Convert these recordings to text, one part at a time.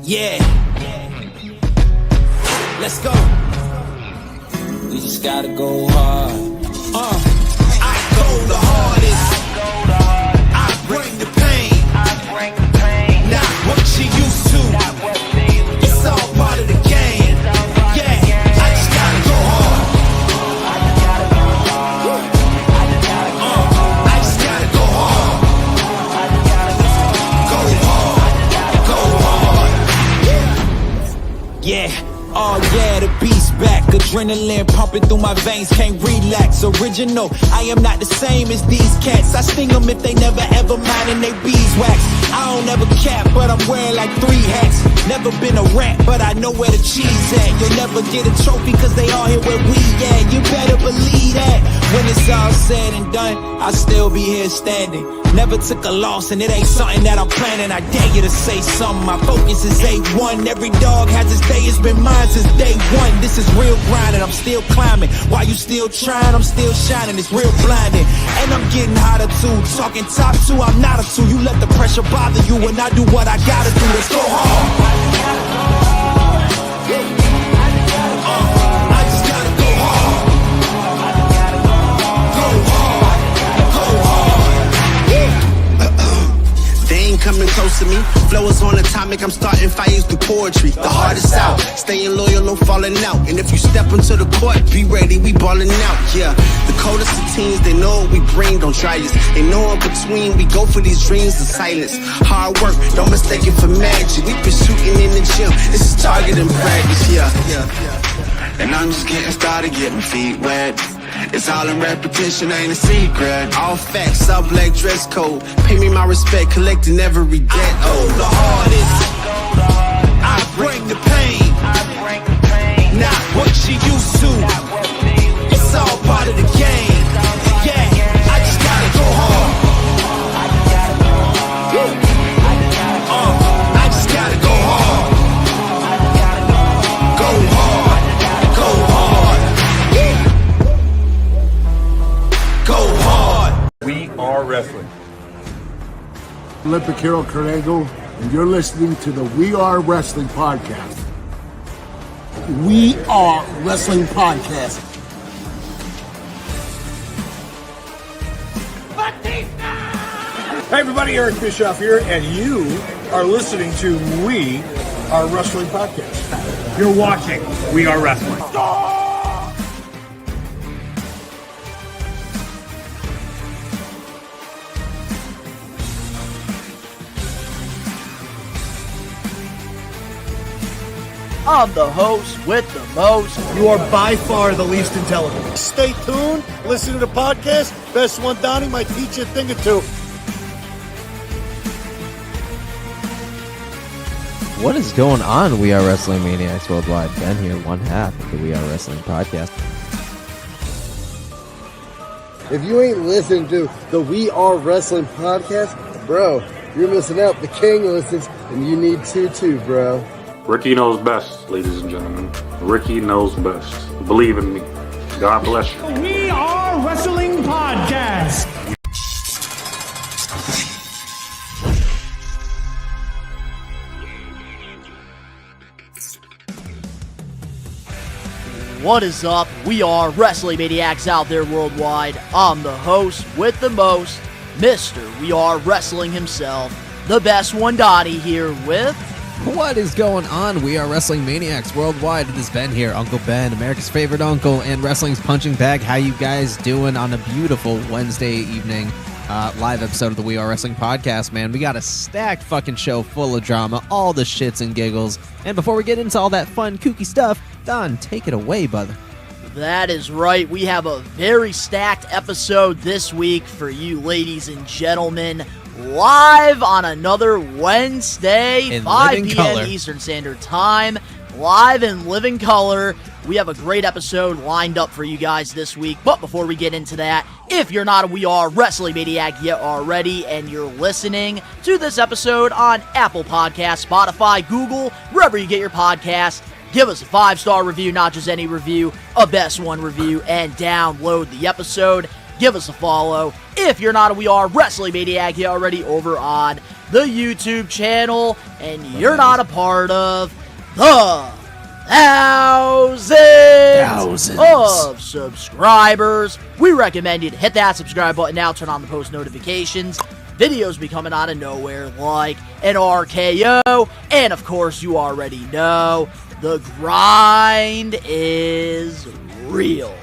Yeah. Let's go. We just gotta go hard. I go the hardest. I bring the pain. Not what you used to. It's all part of the game. Yeah, I just gotta go hard. I just gotta go hard. Go hard. Yeah. Oh yeah, the beast back. Adrenaline pumping through my veins, can't relax. Original, I am not the same as these cats. I sting them if they never ever mind and they beeswax. I don't ever cap, but I'm wearing like 3 hats. Never been a rat, but I know where the cheese at. You'll never get a trophy cause they all here where we at. You better believe that. When it's all said and done, I'll still be here standing. Never took a loss and it ain't something that I'm planning. I dare you to say something, my focus is A1. Every dog has his day, it's been mine since day one. This is real grinding, I'm still climbing. While you still trying, I'm still shining. It's real blinding, and I'm getting hotter too. Talking top 2, I'm not a 2. You let the pressure bother you and I do what I gotta do. Let's go hard. I just gotta go hard. Go hard. Go hard. They ain't coming close to me. Flow is on atomic, I'm starting fires through poetry. The hardest out, staying loyal, no falling out. And if you step into the court, be ready, we ballin' out. Yeah, the coldest of teens, they know what we bring, don't try us. They know in between, we go for these dreams in silence. Hard work, don't mistake it for magic. We been shooting in the gym, this is target and practice. Yeah. And I'm just getting started, getting my feet wet. It's all in repetition, ain't a secret. All facts, all black dress code. Pay me my respect, collecting every debt. I go the hardest. I bring the pain. Not what you used to. It's all part of the game. Yeah, I just gotta go hard. I just gotta go hard. Go hard. Go hard. Go hard. We are wrestling. Olympic hero Kurt Angle, and you're listening to the We Are Wrestling Podcast. We Are Wrestling Podcast. Hey everybody, Eric Bischoff here, and you are listening to We Are Wrestling Podcast. You're watching We Are Wrestling. I'm the host with the most. You are by far the least intelligent. Stay tuned. Listen to the podcast. Best one, Donnie, might teach you a thing or two. What is going on, We Are Wrestling Maniacs Worldwide? Ben here, one half of the We Are Wrestling Podcast. If you ain't listening to the We Are Wrestling Podcast, bro, you're missing out. The king listens, and you need to too, bro. Ricky knows best, ladies and gentlemen. Ricky knows best. Believe in me. God bless you. We Are Wrestling Podcast. What is up? We are Wrestling Maniacs out there worldwide. I'm the host with the most, Mr. We Are Wrestling himself, the best one, Donnie, here with... What is going on? We are Wrestling Maniacs Worldwide. It is Ben here, Uncle Ben, America's favorite uncle, and wrestling's punching bag. How you guys doing on a beautiful Wednesday evening? Live episode of the We Are Wrestling Podcast, man. We got a stacked fucking show full of drama, all the shits and giggles. And before we get into all that fun, kooky stuff, Don, take it away, brother. That is right. We have a very stacked episode this week for you ladies and gentlemen. Live on another Wednesday, in 5 living p.m. color. Eastern Standard Time. Live in living color. We have a great episode lined up for you guys this week. But before we get into that, if you're not a We Are Wrestling Maniac yet already and you're listening to this episode on Apple Podcasts, Spotify, Google, wherever you get your podcasts, give us a 5-star review, not just any review, a best one review, and download the episode. Give us a follow. If you're not a We Are Wrestling Maniac yet already over on the YouTube channel, and you're not a part of the thousands of subscribers. We recommend you to hit that subscribe button now, turn on the post notifications. Videos be coming out of nowhere like an RKO, and of course you already know, the grind is real.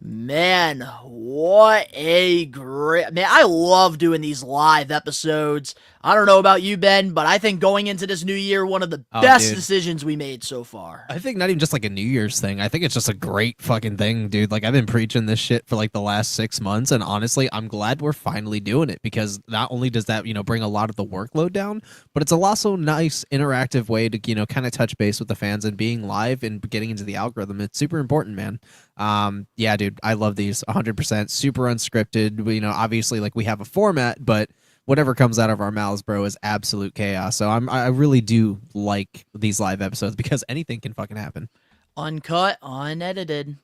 Man, what a great... Man, I love doing these live episodes. I don't know about you, Ben, but I think going into this new year, one of the best decisions we made so far. I think not even just like a New Year's thing. I think it's just a great fucking thing, dude. Like, I've been preaching this shit for like the last 6 months, and honestly, I'm glad we're finally doing it, because not only does that, bring a lot of the workload down, but it's also nice, interactive way to, kind of touch base with the fans, and being live and getting into the algorithm. It's super important, man. Yeah, dude, I love these 100%. Super unscripted. Obviously, like, we have a format, but whatever comes out of our mouths, bro, is absolute chaos. So I really do like these live episodes, because anything can fucking happen. Uncut, unedited.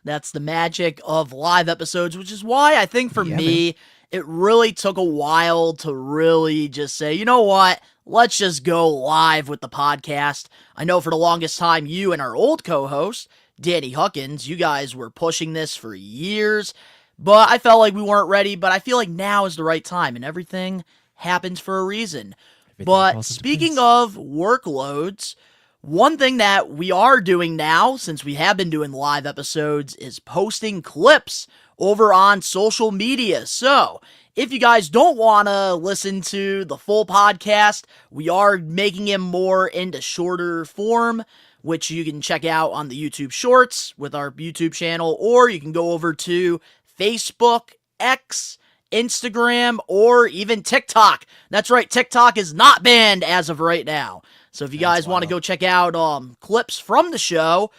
That's the magic of live episodes, which is why I think for me, it really took a while to really just say, you know what? Let's just go live with the podcast. I know for the longest time, you and our old co-host, Danny Huckins, you guys were pushing this for years. But I felt like we weren't ready, but I feel like now is the right time, and everything happens for a reason. But speaking of workloads, one thing that we are doing now, since we have been doing live episodes, is posting clips over on social media. So, if you guys don't want to listen to the full podcast, we are making it more into shorter form, which you can check out on the YouTube Shorts with our YouTube channel, or you can go over to Facebook, X, Instagram, or even TikTok. That's right, TikTok is not banned as of right now. So if you guys want to go check out clips from the show,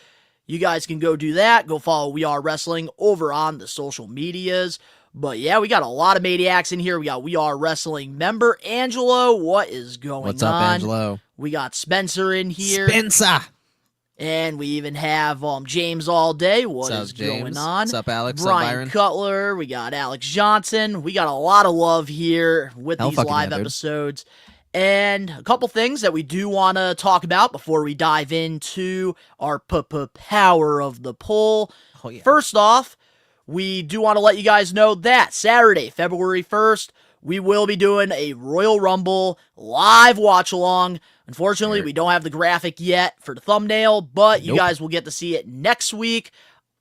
you guys can go do that. Go follow We Are Wrestling over on the social medias. But yeah, we got a lot of maniacs in here. We got We Are Wrestling member Angelo. What is going on? What's up, Angelo? We got Spencer in here. Spencer! And we even have James all day. What is going on? What's up, Alex? Brian Cutler. We got Alex Johnson. We got a lot of love here with these live episodes. And a couple things that we do want to talk about before we dive into our power of the poll. Oh, yeah. First off, we do want to let you guys know that Saturday, February 1st, we will be doing a Royal Rumble live watch-along. Unfortunately, we don't have the graphic yet for the thumbnail, but you guys will get to see it next week,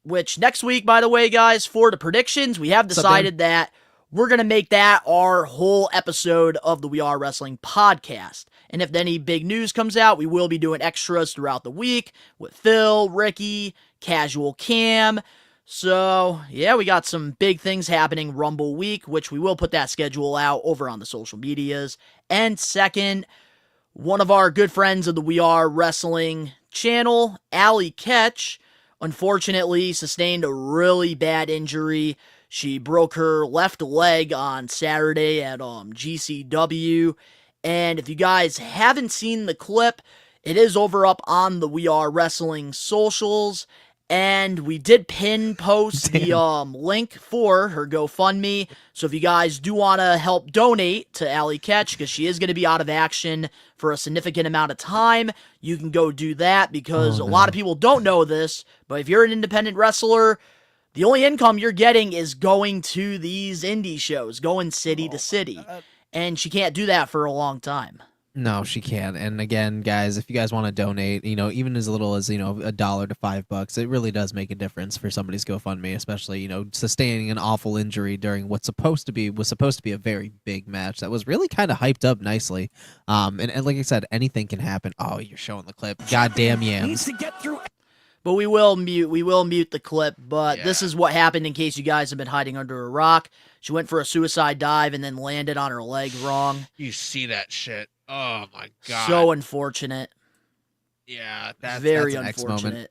which next week, by the way, guys, for the predictions, we have decided that we're going to make that our whole episode of the We Are Wrestling podcast. And if any big news comes out, we will be doing extras throughout the week with Phil, Ricky, Casual Cam. So, yeah, we got some big things happening Rumble week, which we will put that schedule out over on the social medias. And second, one of our good friends of the We Are Wrestling channel, Allie Ketch, unfortunately sustained a really bad injury. She broke her left leg on Saturday at GCW. And if you guys haven't seen the clip, it is over up on the We Are Wrestling socials. And we did post the link for her GoFundMe. So if you guys do want to help donate to Allie Ketch, because she is going to be out of action for a significant amount of time, you can go do that, because a lot of people don't know this, but if you're an independent wrestler, the only income you're getting is going to these indie shows, going city to city. And she can't do that for a long time. No, she can't. And again, guys, if you guys want to donate, even as little as, $1 to $5, it really does make a difference for somebody's GoFundMe, especially, sustaining an awful injury during was supposed to be a very big match that was really kind of hyped up nicely. And like I said, anything can happen. Oh, you're showing the clip. Goddamn yams. But we will mute the clip, but this is what happened in case you guys have been hiding under a rock. She went for a suicide dive and then landed on her leg wrong. You see that shit. Oh my god. So unfortunate. Yeah, that's very that's unfortunate.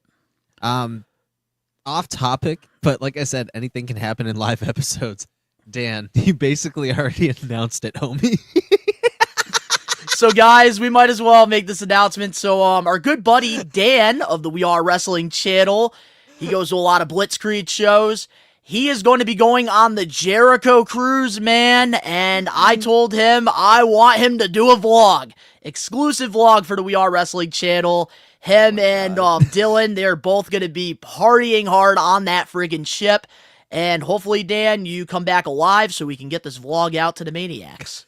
Off topic, but like I said, anything can happen in live episodes. Dan, you basically already announced it, homie. So guys, we might as well make this announcement. So our good buddy Dan of the We Are Wrestling channel, he goes to a lot of Blitzkrieg shows. he is going to be going on the Jericho cruise, man, and I told him I want him to do a vlog. Exclusive vlog for the We Are Wrestling channel. Him and Dylan, they're both going to be partying hard on that friggin' ship. And hopefully, Dan, you come back alive so we can get this vlog out to the Maniacs.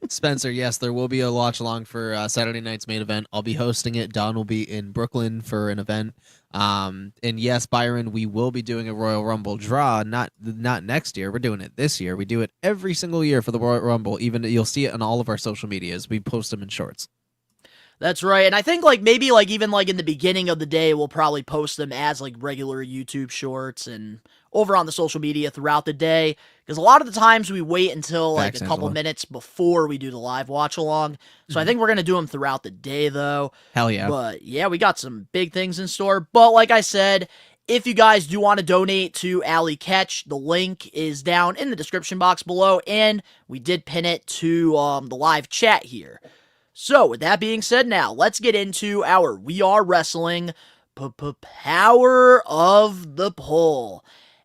Spencer, yes, there will be a watch along for Saturday night's main event. I'll be hosting it. Don will be in Brooklyn for an event. And yes, Byron, we will be doing a Royal Rumble draw. Not next year. We're doing it this year. We do it every single year for the Royal Rumble. Even you'll see it on all of our social medias. We post them in shorts. That's right, and I think maybe even in the beginning of the day, we'll probably post them as regular YouTube shorts and over on the social media throughout the day. Because a lot of the times we wait until a couple minutes before we do the live watch along. So I think we're gonna do them throughout the day, though. Hell yeah! But yeah, we got some big things in store. But like I said, if you guys do want to donate to Alley Catch, the link is down in the description box below, and we did pin it to the live chat here. So, with that being said now, let's get into our We Are Wrestling Power of the Poll.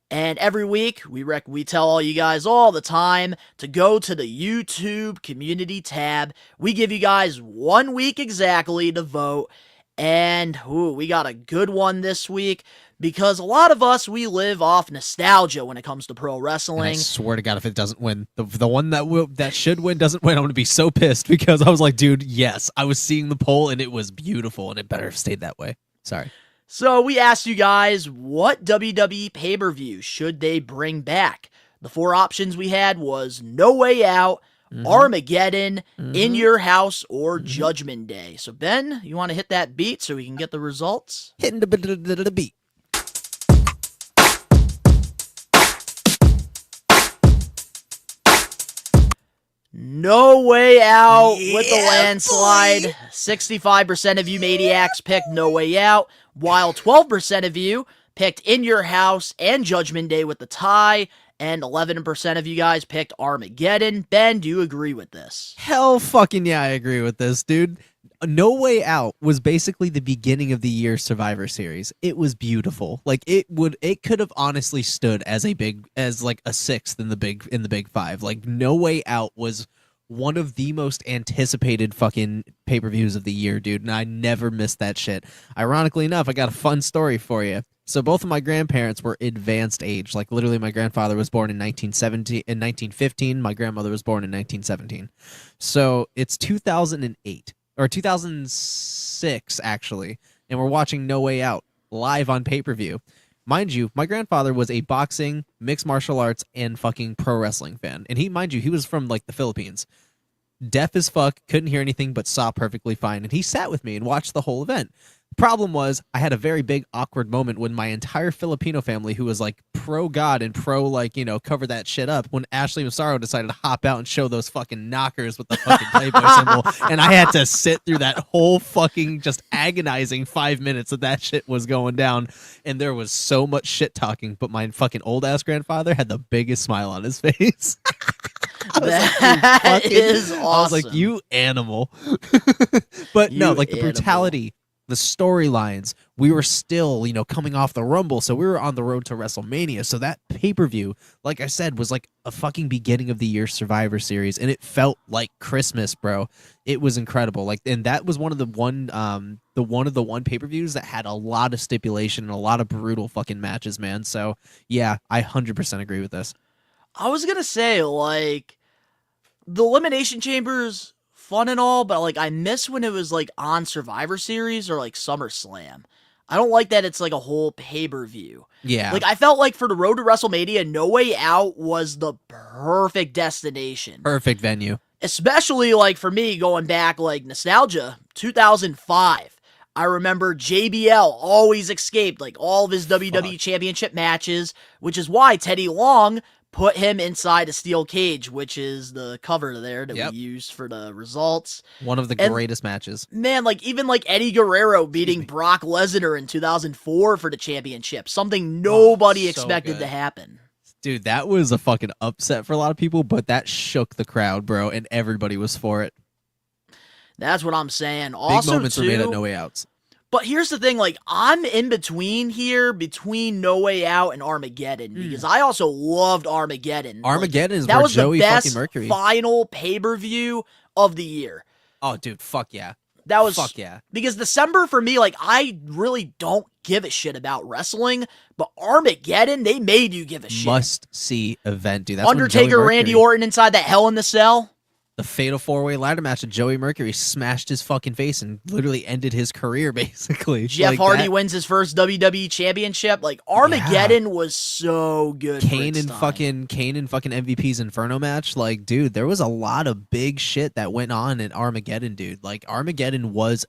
And every week, we tell all you guys all the time to go to the YouTube community tab. We give you guys 1 week exactly to vote. And we got a good one this week. Because a lot of us, we live off nostalgia when it comes to pro wrestling. And I swear to God, if it doesn't win, the one that should win doesn't win, I'm going to be so pissed because I was like, dude, yes, I was seeing the poll and it was beautiful and it better have stayed that way. Sorry. So we asked you guys, what WWE pay-per-view should they bring back? The 4 options we had was No Way Out, Armageddon, In Your House, or Judgment Day. So Ben, you want to hit that beat so we can get the results? Hitting the beat. No Way Out with the landslide. 65% of you maniacs picked No Way Out, while 12% of you picked In Your House and Judgment Day with the tie, and 11% of you guys picked Armageddon. Ben, do you agree with this? Hell fucking yeah, I agree with this, dude. No Way Out was basically the beginning of the year Survivor Series. It was beautiful. It could have honestly stood as a 6th in the big 5. No Way Out was one of the most anticipated fucking pay-per-views of the year, dude, and I never missed that shit. Ironically enough, I got a fun story for you. So both of my grandparents were advanced age. Literally, my grandfather was born in 1915. My grandmother was born in 1917. So it's 2008. Or 2006, actually, and we're watching No Way Out live on pay-per-view. Mind you, my grandfather was a boxing, mixed martial arts, and fucking pro wrestling fan. And he was from, the Philippines. Deaf as fuck, couldn't hear anything, but saw perfectly fine. And he sat with me and watched the whole event. Problem was, I had a very big awkward moment when my entire Filipino family, who was pro-God and cover that shit up, when Ashley Massaro decided to hop out and show those fucking knockers with the fucking Playboy symbol, and I had to sit through that whole fucking just agonizing 5 minutes that shit was going down, and there was so much shit talking, but my fucking old-ass grandfather had the biggest smile on his face. That is awesome. I was like, you animal. But the brutality, the storylines, we were still, coming off the Rumble, so we were on the road to WrestleMania. So that pay-per-view, like I said, was like a fucking beginning of the year Survivor Series, and it felt like Christmas, bro. It was incredible. And that was one of the one pay-per-views that had a lot of stipulation and a lot of brutal fucking matches, man. So yeah, I 100% agree with this. I was gonna say, the Elimination Chamber's fun and all, but I miss when it was on Survivor Series or SummerSlam. I don't like that it's a whole pay-per-view. Yeah. I felt for the road to WrestleMania, No Way Out was the perfect destination. Perfect venue. Especially for me going back nostalgia, 2005. I remember JBL always escaped all of his WWE Championship matches, which is why Teddy Long put him inside a steel cage, which is the cover there that we used for the results. One of the greatest matches. Man, even Eddie Guerrero beating Brock Lesnar in 2004 for the championship. Something nobody expected to happen. Dude, that was a fucking upset for a lot of people, but that shook the crowd, bro, and everybody was for it. That's what I'm saying. Big moments were made at No Way Outs. But here's the thing, like, I'm in between here, between No Way Out and Armageddon, because I also loved Armageddon. Armageddon is that where was Joey the best fucking Mercury. final pay-per-view of the year. Oh, dude, fuck yeah. That was fuck yeah. Because December for me, like, I really don't give a shit about wrestling, but Armageddon, they made you give a shit. Must-see event, dude. That's when Undertaker, Joey Randy Mercury- Orton inside that Hell in the Cell. The fatal four-way ladder match of Joey Mercury smashed his fucking face and literally ended his career, basically. Jeff Like Hardy that. wins his first WWE championship. Like, Armageddon was so good. Kane and fucking MVP's Inferno match. Like, dude, there was a lot of big shit that went on in Armageddon, dude. Like, Armageddon was...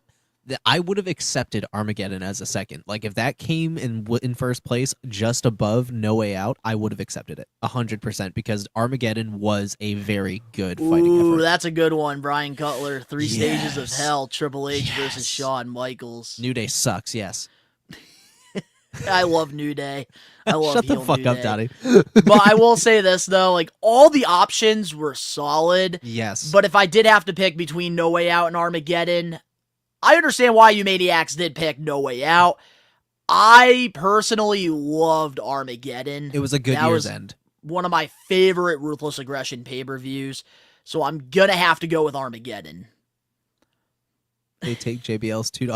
I would have accepted Armageddon as a second. Like, if that came in first place just above No Way Out, I would have accepted it 100% because Armageddon was a very good fighting Ooh, effort. that's a good one. Brian Cutler, Three Stages of Yes. Hell, Triple H versus Yes. Shawn Michaels. New Day sucks, yes. I love New Day. I love Shut the heel fuck New up, Day. Donnie. But I will say this, though. Like, all the options were solid. Yes. But if I did have to pick between No Way Out and Armageddon, I understand why you Maniacs did pick No Way Out. I personally loved Armageddon. It was a good That year's was end. one of my favorite Ruthless Aggression pay-per-views. So I'm gonna have to go with Armageddon. They take JBL's $2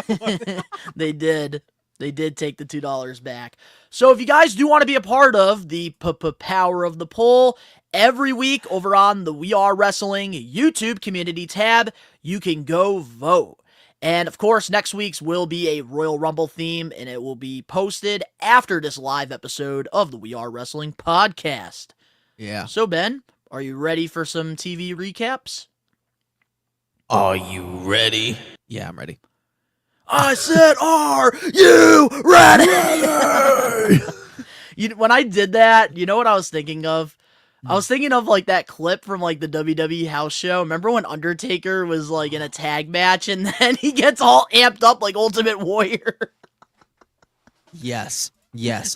back. They did. They did take the $2 back. So if you guys do want to be a part of the power of the poll, every week over on the We Are Wrestling YouTube community tab, you can go vote. And of course, next week's will be a Royal Rumble theme, and it will be posted after this live episode of the We Are Wrestling podcast. Yeah. So Ben, are you ready for some TV recaps? Are you ready? Yeah, I'm ready. I said, are you ready? When I did that, you know what I was thinking of? I was thinking of, like, that clip from, like, the WWE house show. Remember when Undertaker was, like, in a tag match and then he gets all amped up like Ultimate Warrior? Yes. Yes.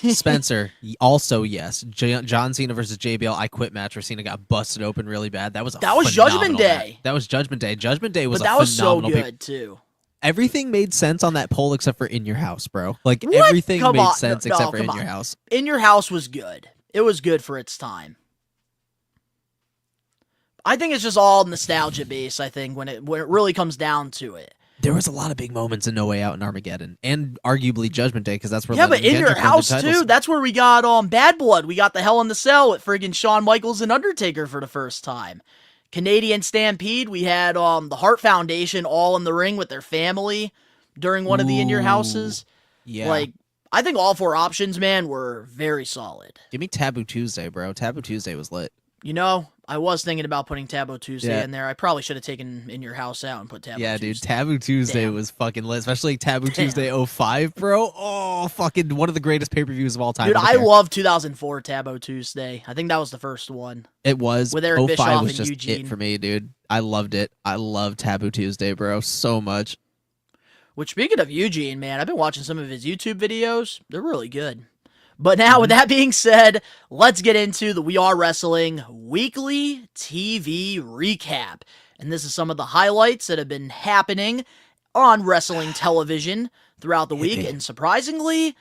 Spencer, also yes. John Cena versus JBL I Quit match where Cena got busted open really bad. That was Judgment phenomenal Day. match. That was Judgment Day. Judgment Day was But that was so good, too. Everything made sense on that poll except for In Your House, bro. Like, What? everything Come made on. sense No, except for come In on. Your House. In Your House was good. It was good for its time. I think it's just all nostalgia based, I think, when it really comes down to it. There was a lot of big moments in No Way Out and Armageddon, and arguably Judgment Day, because that's where Yeah, but In Your Kendrick won the House, titles. too, that's where we got Bad Blood. We got the Hell in the Cell with friggin' Shawn Michaels and Undertaker for the first time. Canadian Stampede, we had the Hart Foundation all in the ring with their family during one of the In Your Houses. Yeah. Like, I think all four options, man, were very solid. Give me Taboo Tuesday, bro. Taboo Tuesday was lit. You know, I was thinking about putting Taboo Tuesday Yeah. in there. I probably should have taken In Your House out and put Taboo Yeah, Tuesday. dude, Taboo Tuesday Damn. was fucking lit, especially Taboo Tuesday 05, bro. Oh, fucking one of the greatest pay-per-views of all time. Dude, right I there. love 2004 Taboo Tuesday. I think that was the first one. It was. With Eric 05 Bischoff was and just Eugene. it for me, dude. I loved it. I love Taboo Tuesday, bro, so much. Which, speaking of Eugene, man, I've been watching some of his YouTube videos. They're really good. But now, with that being said, let's get into the We Are Wrestling Weekly TV Recap. And this is some of the highlights that have been happening on wrestling television throughout the week. And surprisingly,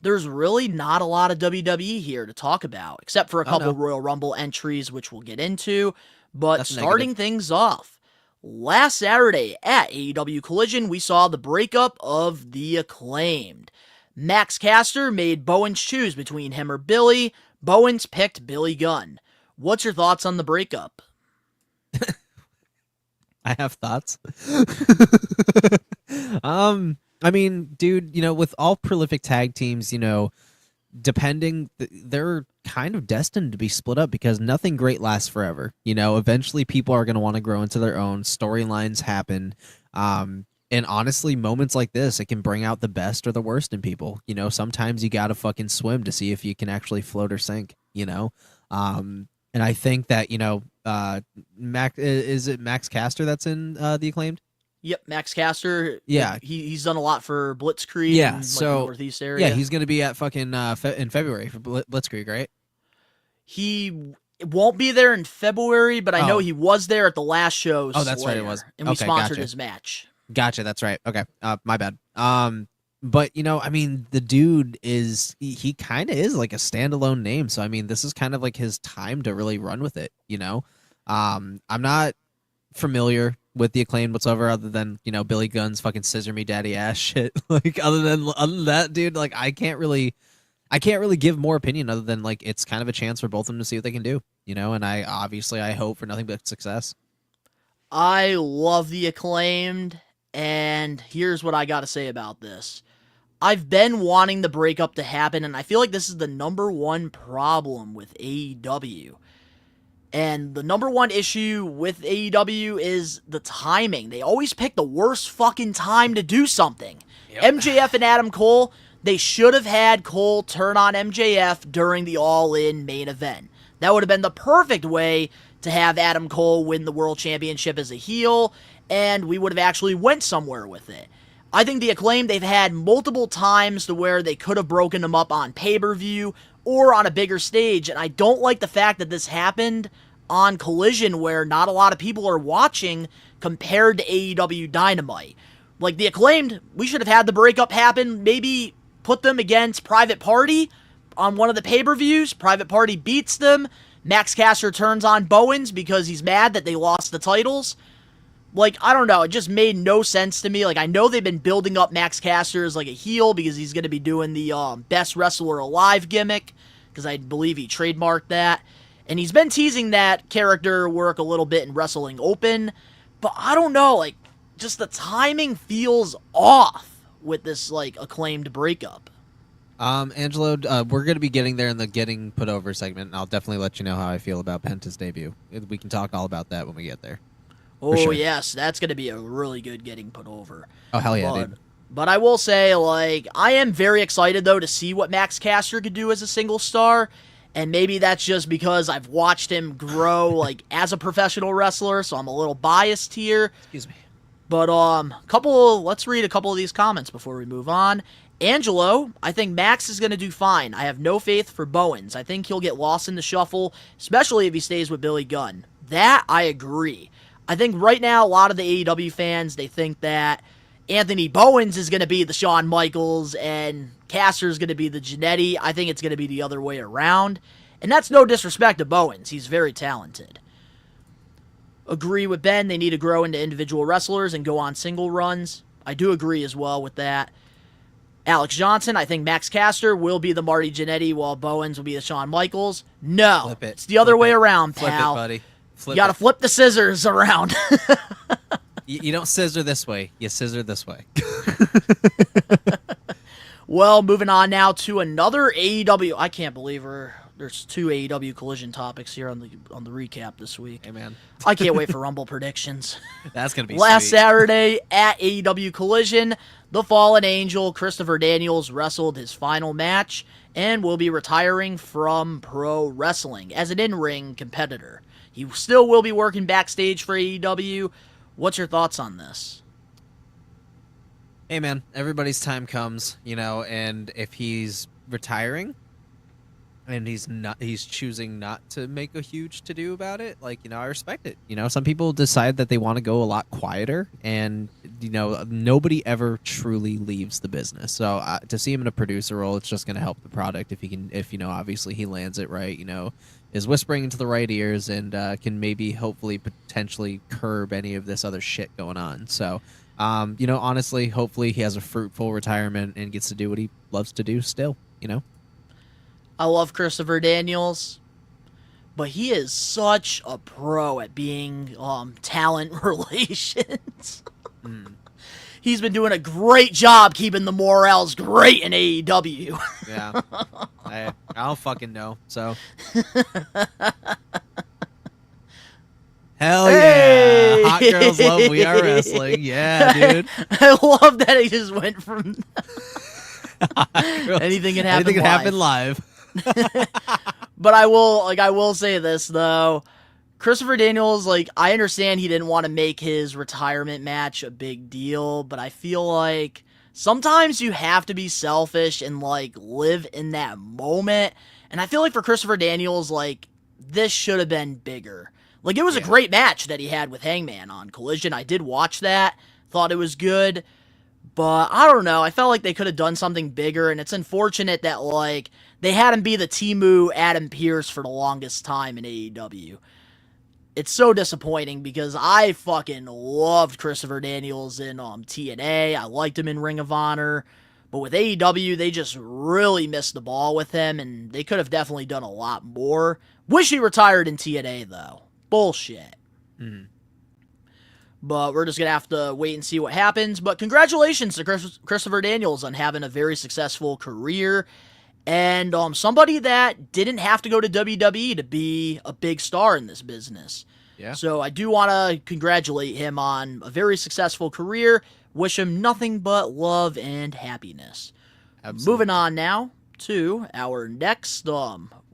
there's really not a lot of WWE here to talk about, except for a couple Royal Rumble entries, which we'll get into. But That's starting negative. things off, last Saturday at AEW Collision, we saw the breakup of The Acclaimed. Max Caster made Bowens choose between him or Billy. Bowens picked Billy Gunn. What's your thoughts on the breakup? I have thoughts. I mean, dude, you know, with all prolific tag teams, you know, they're kind of destined to be split up because nothing great lasts forever. You know, eventually people are going to want to grow into their own. Storylines happen. And honestly, moments like this, it can bring out the best or the worst in people. You know, sometimes you got to fucking swim to see if you can actually float or sink, you know? And I think that, you know, is it Max Caster that's in The Acclaimed? Yep, Max Caster. Yeah. He's done a lot for Blitzkrieg. Yeah, in, like, so the Northeast area. yeah, he's going to be at fucking in February for Blitzkrieg, right? He won't be there in February, but I know Oh. he was there at the last show. Oh, that's right, it was. And we Okay, sponsored gotcha. his match. Gotcha. That's right. Okay. My bad. But I mean, the dude he kind of is like a standalone name. So I mean, this is kind of like his time to really run with it. I'm not familiar with the Acclaimed whatsoever, other than Billy Gunn's fucking scissor me daddy ass shit. Like other than that, dude, like I can't really give more opinion other than like it's kind of a chance for both of them to see what they can do. And I hope for nothing but success. I love the Acclaimed, and here's what I got to say about this. I've been wanting the breakup to happen, and I feel like this is the number one problem with AEW. And the number one issue with AEW is the timing. They always pick the worst fucking time to do something. Yep. MJF and Adam Cole, they should have had Cole turn on MJF during the All In main event. That would have been the perfect way to have Adam Cole win the World Championship as a heel, and we would have actually went somewhere with it. I think the Acclaimed, they've had multiple times to where they could have broken them up on pay-per-view or on a bigger stage, and I don't like the fact that this happened on Collision where not a lot of people are watching compared to AEW Dynamite. Like the Acclaimed, we should have had the breakup happen, maybe put them against Private Party on one of the pay-per-views. Private Party beats them. Max Caster turns on Bowens because he's mad that they lost the titles. Like, I don't know, it just made no sense to me. Like, I know they've been building up Max Caster as like a heel because he's going to be doing the Best Wrestler Alive gimmick, because I believe he trademarked that. And he's been teasing that character work a little bit in Wrestling Open, but I don't know, like, just the timing feels off with this, like, Acclaimed breakup. Angelo, we're going to be getting there in the Getting Put Over segment, and I'll definitely let you know how I feel about Penta's debut. We can talk all about that when we get there. Oh, sure. Yes, that's going to be a really good Getting Put Over. Oh, hell yeah, dude. But I will say, like, I am very excited, though, to see what Max Caster could do as a single star. And maybe that's just because I've watched him grow, like, as a professional wrestler, so I'm a little biased here. Excuse me. But, let's read a couple of these comments before we move on. Angelo, I think Max is going to do fine. I have no faith for Bowens. I think he'll get lost in the shuffle, especially if he stays with Billy Gunn. That, I agree. I think right now, a lot of the AEW fans, they think that Anthony Bowens is going to be the Shawn Michaels and Caster is going to be the Jannetty. I think it's going to be the other way around. And that's no disrespect to Bowens. He's very talented. Agree with Ben. They need to grow into individual wrestlers and go on single runs. I do agree as well with that. Alex Johnson, I think Max Caster will be the Marty Jannetty while Bowens will be the Shawn Michaels. No, Flip it. It's the other Flip way it. around, Flip pal. it, buddy. You gotta flip the scissors around. You don't scissor this way. You scissor this way. Well, moving on now to another AEW. I can't believe there's two AEW Collision topics here on the recap this week. Hey, man. I can't wait for Rumble predictions. That's going to be Last sweet. Saturday at AEW Collision, the Fallen Angel, Christopher Daniels, wrestled his final match and will be retiring from pro wrestling as an in-ring competitor. He still will be working backstage for AEW. What's your thoughts on this? Hey, man, everybody's time comes, and if he's retiring and he's choosing not to make a huge to-do about it, I respect it. Some people decide that they want to go a lot quieter, and, nobody ever truly leaves the business. So to see him in a producer role, it's just going to help the product if obviously he lands it right, is whispering into the right ears and can maybe hopefully potentially curb any of this other shit going on. So, honestly, hopefully he has a fruitful retirement and gets to do what he loves to do still, I love Christopher Daniels, but he is such a pro at being talent relations. He's been doing a great job keeping the morals great in AEW. Yeah. I don't fucking know, so. Hell Hey! yeah. Hot girls love We Are Wrestling. Yeah, dude. I love that he just went from anything can happen live. But I will say this though. Christopher Daniels, I understand he didn't want to make his retirement match a big deal, but I feel like sometimes you have to be selfish and live in that moment. And I feel like for Christopher Daniels, this should have been bigger. It was a great match that he had with Hangman on Collision. I did watch that. thought it was good, but I don't know. I felt like they could have done something bigger, and it's unfortunate that, like, they had him be the Timu Adam Pearce for the longest time in AEW. It's so disappointing because I fucking loved Christopher Daniels in TNA. I liked him in Ring of Honor. But with AEW, they just really missed the ball with him, and they could have definitely done a lot more. Wish he retired in TNA, though. Bullshit. But we're just going to have to wait and see what happens. But congratulations to Christopher Daniels on having a very successful career. And somebody that didn't have to go to WWE to be a big star in this business. Yeah. So I do want to congratulate him on a very successful career. Wish him nothing but love and happiness. Absolutely. Moving on now to our next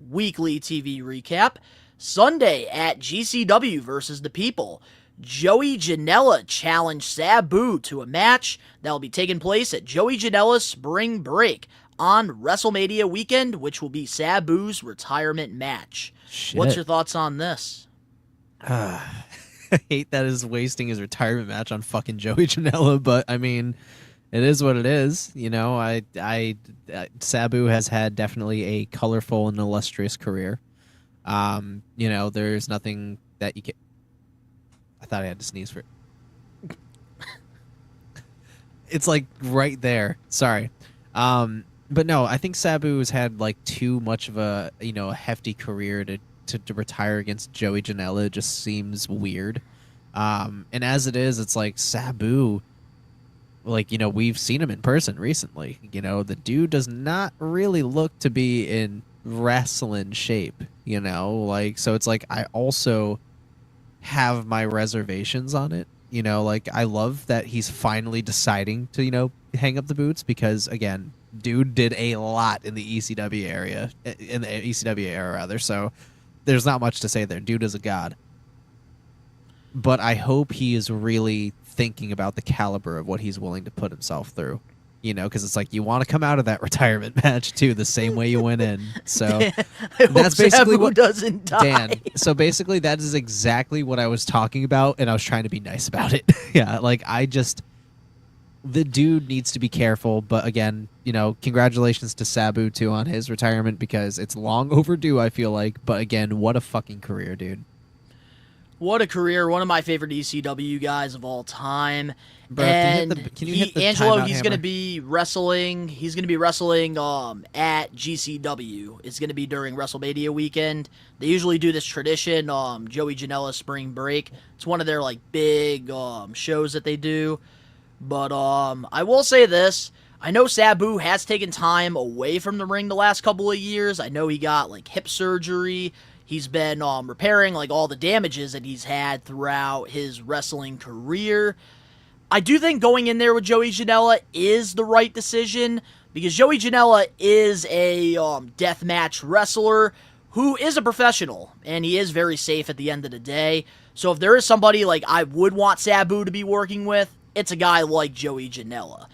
weekly TV recap. Sunday at GCW versus the People. Joey Janela challenged Sabu to a match that will be taking place at Joey Janela's Spring Break on WrestleMania weekend, which will be Sabu's retirement match. Shit. What's your thoughts on this? I hate that is wasting his retirement match on fucking Joey Janela, but I mean, it is what it is. You know, Sabu has had definitely a colorful and illustrious career. You know, there's nothing that you can. I thought I had to sneeze for it. It's like right there. Sorry. But no, I think Sabu's had like too much of a, you know, a hefty career to retire against Joey Janela. It just seems weird. And as it is, it's like Sabu, like, you know, we've seen him in person recently. You know, the dude does not really look to be in wrestling shape, you know, like, so it's like I also have my reservations on it. You know, like, I love that he's finally deciding to, you know, hang up the boots because, again, dude did a lot in the ECW area, in the ECW era, rather. So there's not much to say there. Dude is a god. But I hope he is really thinking about the caliber of what he's willing to put himself through. You know, because it's like you want to come out of that retirement match too, the same way you went in. So that's basically what doesn't die. Dan. So basically, that is exactly what I was talking about, and I was trying to be nice about it. Yeah, like the dude needs to be careful. But again, you know, congratulations to Sabu too on his retirement because it's long overdue. I feel like, but again, what a fucking career, dude. What a carear! One of my favorite ECW guys of all time. Bro, And can you hit the Angelo, timeout he's going to hammer? be wrestling. He's going to be wrestling at GCW. It's going to be during WrestleMania weekend. They usually do this tradition, Joey Janela Spring Break. It's one of their like big shows that they do. But I will say this. I know Sabu has taken time away from the ring the last couple of years. I know he got like hip surgery. He's been repairing like all the damages that he's had throughout his wrestling career. I do think going in there with Joey Janela is the right decision because Joey Janela is a deathmatch wrestler who is a professional, and he is very safe at the end of the day. So if there is somebody like I would want Sabu to be working with, it's a guy like Joey Janela.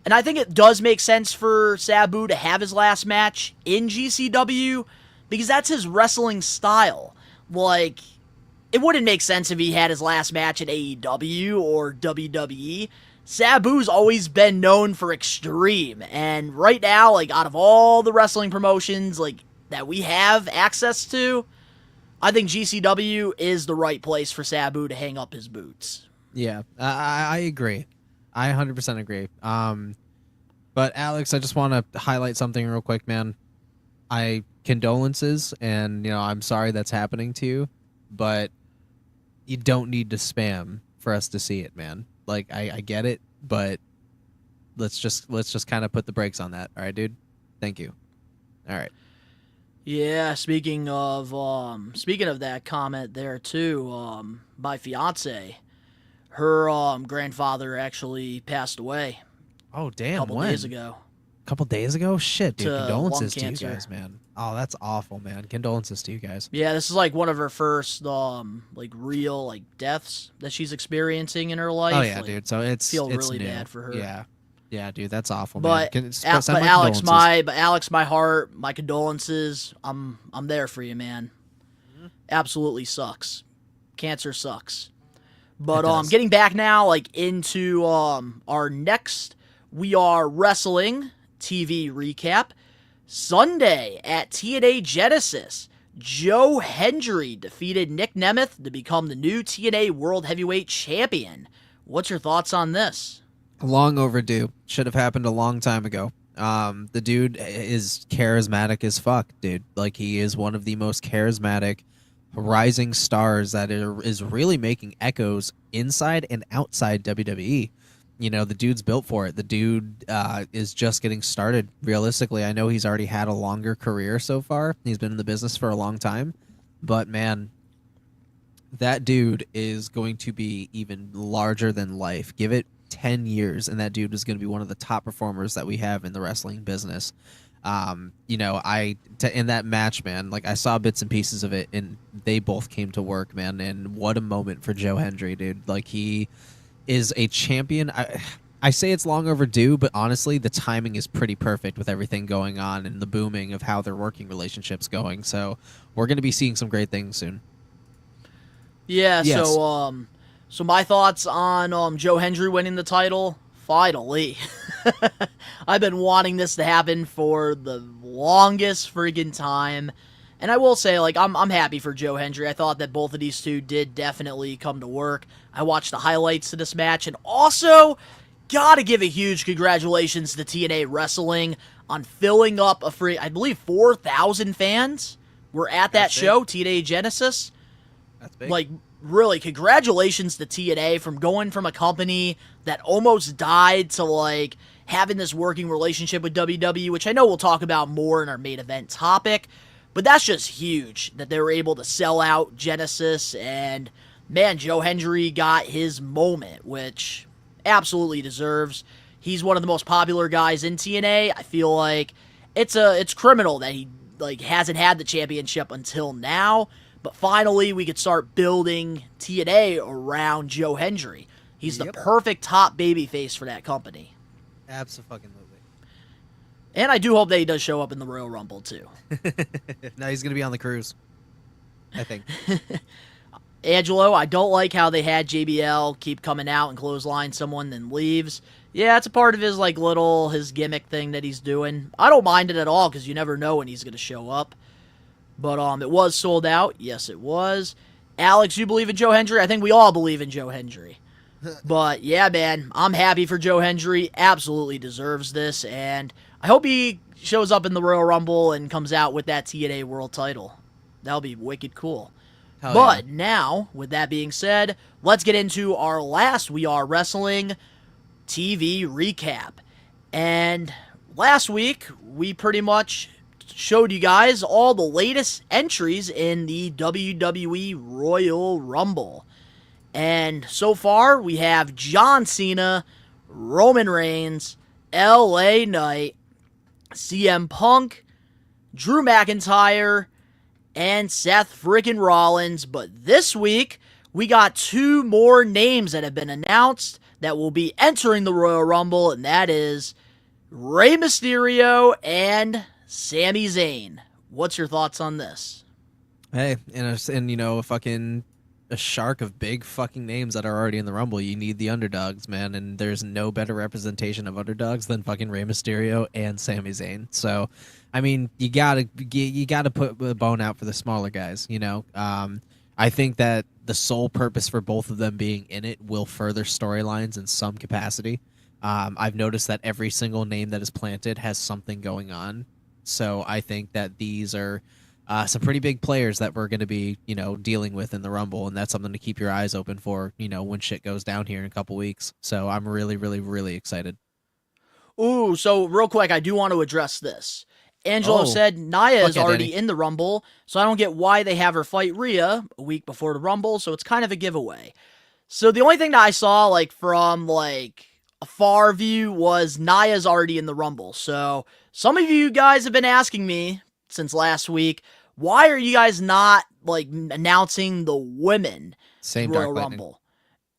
And I think it does make sense for Sabu to have his last match in GCW because that's his wrestling style. Like, it wouldn't make sense if he had his last match at AEW or WWE. Sabu's always been known for extreme, and right now, like, out of all the wrestling promotions, like, that we have access to, I think GCW is the right place for Sabu to hang up his boots. Yeah, I agree. I 100% agree. But Alex, I just want to highlight something real quick, man. Condolences, and, you know, I'm sorry that's happening to you, but you don't need to spam for us to see it, man. Like, I get it, but let's just kind of put the brakes on that. All right, dude? Thank you. All right. Yeah, speaking of that comment there too, my fiance, her grandfather actually passed away Oh, damn. a couple when? days ago. A couple days ago? Shit, dude. To Condolences lung to you cancer. guys, man. Oh, that's awful, man. Condolences to you guys. Yeah, this is like one of her first like real like deaths that she's experiencing in her life. Oh, yeah, Like, dude. So it's really new. bad for her. Yeah. Yeah, dude. That's awful, But, man. but Send my Alex, condolences. my heart, my condolences. I'm there for you, man. Mm-hmm. Absolutely sucks. Cancer sucks. But getting back now, like into our next We Are Wrestling TV recap. Sunday at TNA Genesis, Joe Hendry defeated Nick Nemeth to become the new TNA World Heavyweight Champion. What's your thoughts on this? Long overdue. Should have happened a long time ago. The dude is charismatic as fuck, dude. Like, he is one of the most charismatic rising stars that is really making echoes inside and outside WWE. You know, the dude's built for it. The dude is just getting started. Realistically, I know he's already had a longer career so far. He's been in the business for a long time. But, man, that dude is going to be even larger than life. Give it 10 years, and that dude is going to be one of the top performers that we have in the wrestling business. You know, in that match, man, like, I saw bits and pieces of it, and they both came to work, man. And what a moment for Joe Hendry, dude. Like, he is a champion. I say it's long overdue, but honestly, the timing is pretty perfect with everything going on and the booming of how their working relationship's going. So we're going to be seeing some great things soon. Yeah, Yes. So my thoughts on Joe Hendry winning the title, finally. I've been wanting this to happen for the longest friggin' time. And I will say, like, I'm happy for Joe Hendry. I thought that both of these two did definitely come to work. I watched the highlights to this match, and also gotta give a huge congratulations to TNA Wrestling on filling up I believe 4,000 fans were at that show, TNA Genesis. That's big. Like, really, congratulations to TNA from going from a company that almost died to, like, having this working relationship with WWE, which I know we'll talk about more in our main event topic. But that's just huge that they were able to sell out Genesis, and, man, Joe Hendry got his moment, which absolutely deserves. He's one of the most popular guys in TNA. I feel like it's criminal that he, like, hasn't had the championship until now, but finally we could start building TNA around Joe Hendry. He's the perfect top babyface for that company. Absolutely. And I do hope that he does show up in the Royal Rumble, too. No, he's going to be on the cruise, I think. Angelo, I don't like how they had JBL keep coming out and clothesline someone, then leaves. Yeah, it's a part of his, like, his gimmick thing that he's doing. I don't mind it at all, because you never know when he's going to show up. But it was sold out. Yes, it was. Alex, you believe in Joe Hendry? I think we all believe in Joe Hendry. But, yeah, man, I'm happy for Joe Hendry. Absolutely deserves this, and I hope he shows up in the Royal Rumble and comes out with that TNA World title. That'll be wicked cool. But now, with that being said, let's get into our last We Are Wrestling TV recap. And last week, we pretty much showed you guys all the latest entries in the WWE Royal Rumble. And so far, we have John Cena, Roman Reigns, LA Knight, CM Punk, Drew McIntyre, and Seth frickin' Rollins. But this week, we got two more names that have been announced that will be entering the Royal Rumble, and that is Rey Mysterio and Sami Zayn. What's your thoughts on this? Hey, and you know, a shark of big fucking names that are already in the Rumble. You need the underdogs, man, and there's no better representation of underdogs than fucking Rey Mysterio and Sami Zayn. So, I mean, you gotta put the bone out for the smaller guys, you know. I think that the sole purpose for both of them being in it will further storylines in some capacity. I've noticed that every single name that is planted has something going on. So I think that these are some pretty big players that we're going to be, you know, dealing with in the Rumble, and that's something to keep your eyes open for, you know, when shit goes down here in a couple weeks. So I'm really, really, really excited. Ooh, so real quick, I do want to address this. Angelo said Nia is already in the Rumble, so I don't get why they have her fight Rhea a week before the Rumble, so it's kind of a giveaway. So the only thing that I saw, like, from, like, a far view was Nia's already in the Rumble. So some of you guys have been asking me since last week, why are you guys not, like, announcing the women Royal Rumble?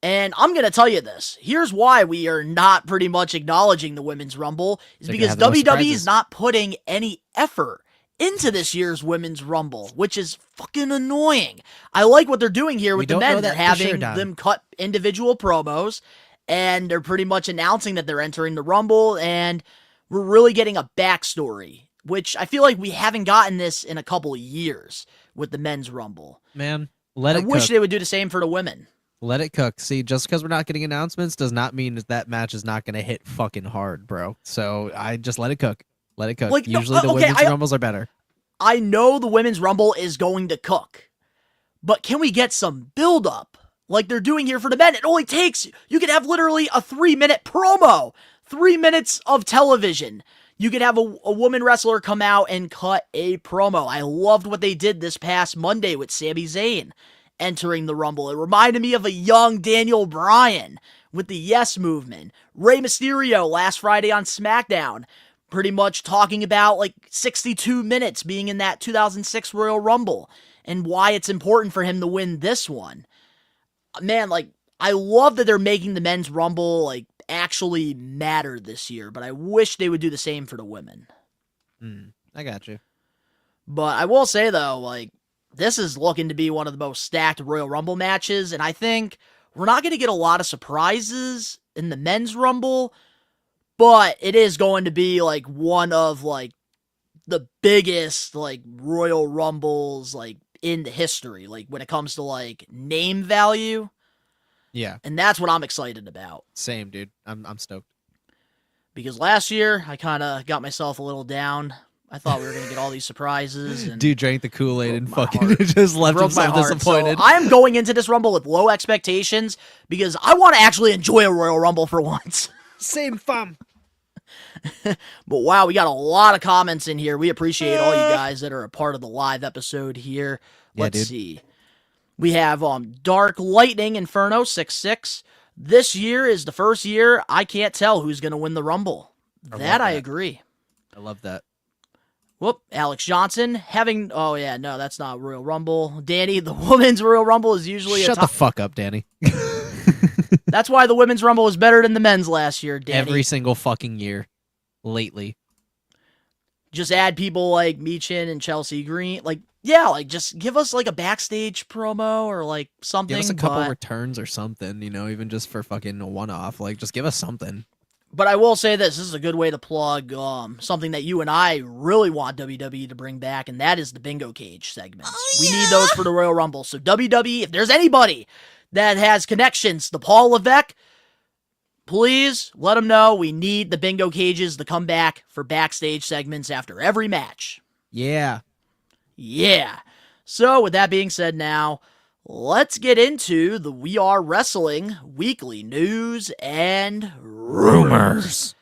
And I'm going to tell you this. Here's why we are not pretty much acknowledging the Women's Rumble. Is because WWE is not putting any effort into this year's Women's Rumble, which is fucking annoying. I like what they're doing here with the men. They're having them cut individual promos, and they're pretty much announcing that they're entering the Rumble, and we're really getting a backstory, which I feel like we haven't gotten this in a couple of years with the Men's Rumble. Man, let it cook. I wish they would do the same for the women. Let it cook. See, just because we're not getting announcements does not mean that match is not going to hit fucking hard, bro. So I just let it cook. Let it cook. Like, Usually the Women's Rumbles are better. I know the Women's Rumble is going to cook, but can we get some build-up like they're doing here for the men? It only takes, you could have literally a 3-minute promo, 3 minutes of television. You could have a woman wrestler come out and cut a promo. I loved what they did this past Monday with Sami Zayn entering the Rumble. It reminded me of a young Daniel Bryan with the Yes Movement. Rey Mysterio last Friday on SmackDown, pretty much talking about like 62 minutes being in that 2006 Royal Rumble and why it's important for him to win this one. Man, like, I love that they're making the Men's Rumble like actually matter this year, but I wish they would do the same for the women. I got you. But I will say though, like, this is looking to be one of the most stacked Royal Rumble matches, and I think we're not going to get a lot of surprises in the Men's Rumble, but it is going to be like one of like the biggest like Royal Rumbles like in the history, like when it comes to like name value. Yeah. And that's what I'm excited about. Same, dude. I'm stoked. Because last year I kind of got myself a little down. I thought we were going to get all these surprises. And dude drank the Kool-Aid and fucking just left himself disappointed. So I am going into this Rumble with low expectations because I want to actually enjoy a Royal Rumble for once. Same fun. But wow, we got a lot of comments in here. We appreciate all you guys that are a part of the live episode here. Let's see. We have Dark Lightning Inferno 66. This year is the first year I can't tell who's going to win the Rumble. That I agree. I love that. Whoop, Alex Johnson having, oh yeah, no, that's not Royal Rumble. Danny, the Women's Royal Rumble is usually Shut the fuck up, Danny. That's why the Women's Rumble was better than the men's last year, Danny. Every single fucking year. Lately. Just add people like Meechin and Chelsea Green. Like, yeah, like just give us like a backstage promo or like something. Give us a couple returns or something, you know, even just for fucking a one-off. Like, just give us something. But I will say this is a good way to plug something that you and I really want WWE to bring back, and that is the bingo cage segments. We need those for the Royal Rumble. So WWE, if there's anybody that has connections to Paul Levesque, please let them know. We need the bingo cages to come back for backstage segments after every match. Yeah. Yeah. So with that being said now, let's get into the We Are Wrestling weekly news and rumors.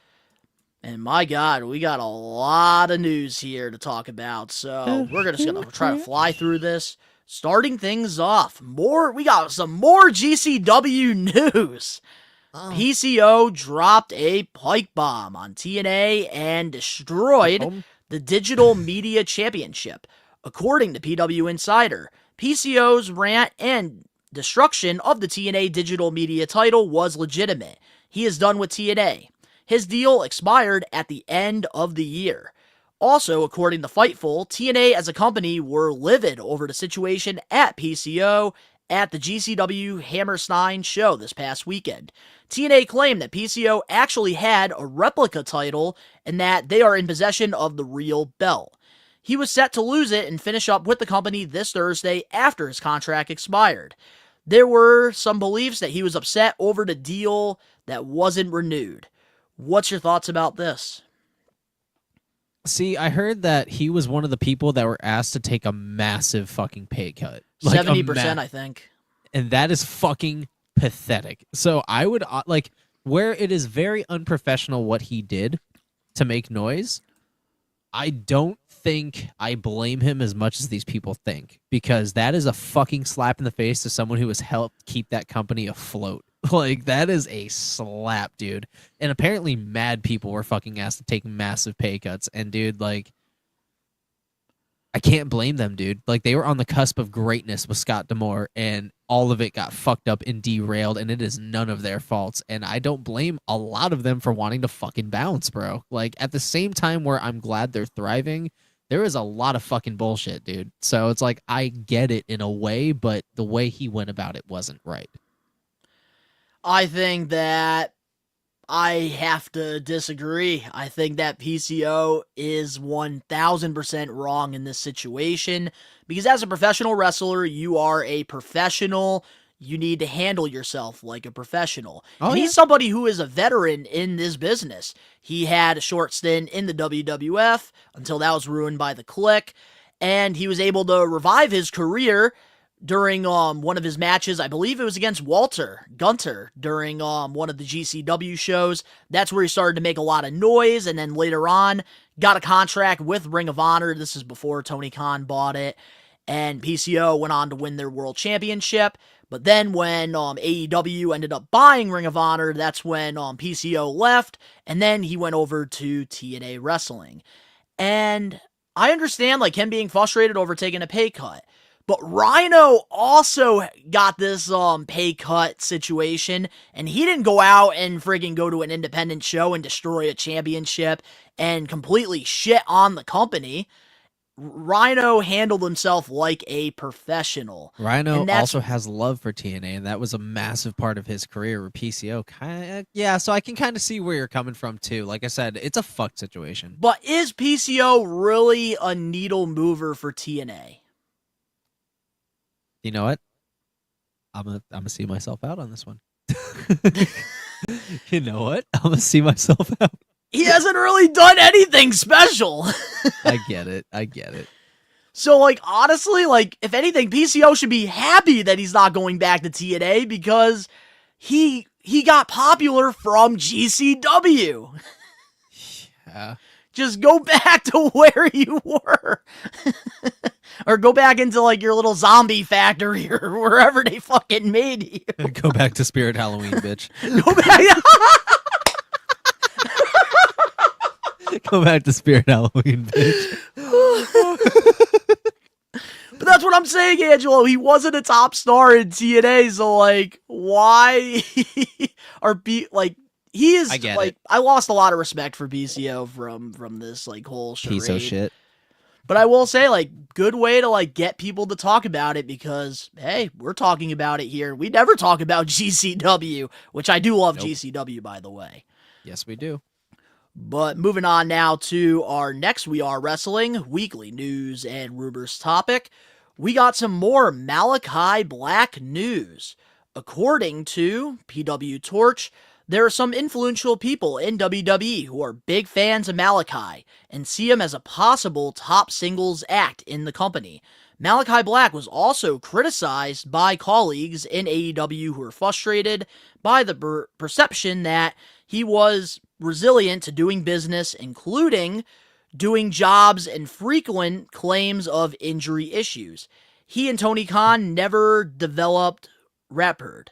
And my God, we got a lot of news here to talk about. So we're just going to try to fly through this. Starting things off, we got some more GCW news. PCO dropped a pipe bomb on TNA and destroyed the Digital Media Championship. According to PW Insider, PCO's rant and destruction of the TNA Digital Media title was legitimate. He is done with TNA. His deal expired at the end of the year. Also, according to Fightful, TNA as a company were livid over the situation at PCO at the GCW Hammerstein show this past weekend. TNA claimed that PCO actually had a replica title and that they are in possession of the real belt. He was set to lose it and finish up with the company this Thursday after his contract expired. There were some beliefs that he was upset over the deal that wasn't renewed. What's your thoughts about this? See, I heard that he was one of the people that were asked to take a massive fucking pay cut. 70%, I think. And that is fucking pathetic. So I would, like, where it is very unprofessional what he did to make noise, I don't think I blame him as much as these people think, because that is a fucking slap in the face to someone who has helped keep that company afloat. Like, that is a slap, dude. And apparently mad people were fucking asked to take massive pay cuts. And, dude, like, I can't blame them, dude. Like, they were on the cusp of greatness with Scott D'Amore, and all of it got fucked up and derailed, and it is none of their faults. And I don't blame a lot of them for wanting to fucking bounce, bro. Like, at the same time where I'm glad they're thriving there is a lot of fucking bullshit, dude. So it's like, I get it in a way, but the way he went about it wasn't right. I think that I have to disagree. I think that PCO is 1000% wrong in this situation because as a professional wrestler, you are a professional. You need to handle yourself like a professional. And he's somebody who is a veteran in this business. He had a short stint in the WWF until that was ruined by the Click, and he was able to revive his career during one of his matches. I believe it was against Walter Gunter during one of the GCW shows. That's where he started to make a lot of noise, and then later on got a contract with Ring of Honor. This is before Tony Khan bought it, and PCO went on to win their world championship. But then when AEW ended up buying Ring of Honor, that's when PCO left, and then he went over to TNA Wrestling. And I understand like him being frustrated over taking a pay cut. But Rhino also got this pay cut situation, and he didn't go out and friggin' go to an independent show and destroy a championship and completely shit on the company. Rhino handled himself like a professional. Rhino also has love for TNA, and that was a massive part of his career. Where PCO so I can kind of see where you're coming from too. Like I said, it's a fucked situation. But is PCO really a needle mover for TNA? You know what? I'm gonna see myself out on this one. You know what? I'm gonna see myself out. He hasn't really done anything special. I get it. So, like, honestly, like, if anything, PCO should be happy that he's not going back to TNA because he got popular from GCW. Yeah. Just go back to where you were. Or go back into, like, your little zombie factory or wherever they fucking made you. Go back to Spirit Halloween, bitch. Go back. Go back to Spirit Halloween, bitch. But that's what I'm saying, Angelo. He wasn't a top star in TNA, so, like, why he is, I lost a lot of respect for PCO from this, like, whole charade. Piece of shit. But I will say, like, good way to, like, get people to talk about it because, hey, we're talking about it here. We never talk about GCW, which I do love GCW, by the way. Yes, we do. But moving on now to our next We Are Wrestling weekly news and rumors topic, we got some more Malachi Black news. According to PW Torch, there are some influential people in WWE who are big fans of Malachi and see him as a possible top singles act in the company. Malachi Black was also criticized by colleagues in AEW who were frustrated by the perception that he was resilient to doing business, including doing jobs and frequent claims of injury issues. He and Tony Khan never developed rapport.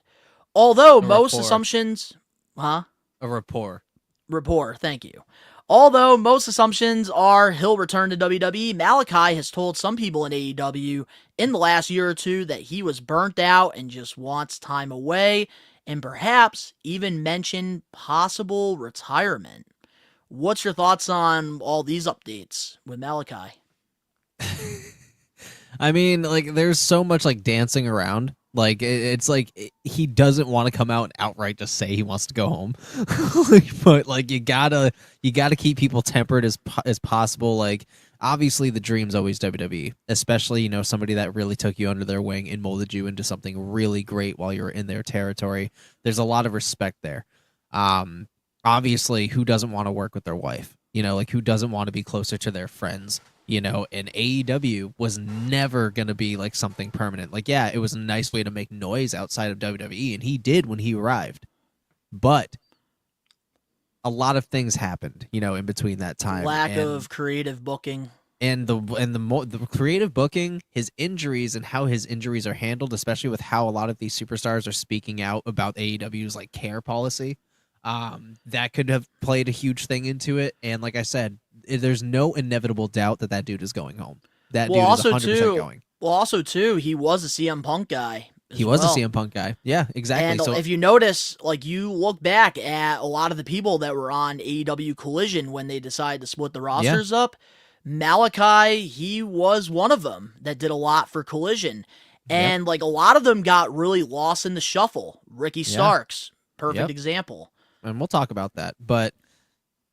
Although most assumptions... Huh? A rapport. Rapport, thank you. Although most assumptions are he'll return to WWE, Malachi has told some people in AEW in the last year or two that he was burnt out and just wants time away, and perhaps even mentioned possible retirement. What's your thoughts on all these updates with Malachi? I mean, like, there's so much, like, dancing around. Like, it's like he doesn't want to come out and outright just say he wants to go home. But, like, you gotta keep people tempered as possible. Like, obviously the dream's always WWE, especially, you know, somebody that really took you under their wing and molded you into something really great while you were in their territory. There's a lot of respect there. Obviously, who doesn't want to work with their wife? You know, like, who doesn't want to be closer to their friends? You know, and AEW was never going to be, like, something permanent. Like, yeah, it was a nice way to make noise outside of WWE, and he did when he arrived. But a lot of things happened, you know, in between that time. Lack of creative booking. And the creative booking, his injuries and how his injuries are handled, especially with how a lot of these superstars are speaking out about AEW's, like, care policy, that could have played a huge thing into it. And like I said, there's no inevitable doubt that dude is going home. That dude is 100% going. Well, also, too, he was a CM Punk guy. He was a CM Punk guy. Yeah, exactly. And so if you notice, like, you look back at a lot of the people that were on AEW Collision when they decided to split the rosters up, Malachi, he was one of them that did a lot for Collision. And like a lot of them got really lost in the shuffle. Ricky Starks, perfect example. And we'll talk about that. But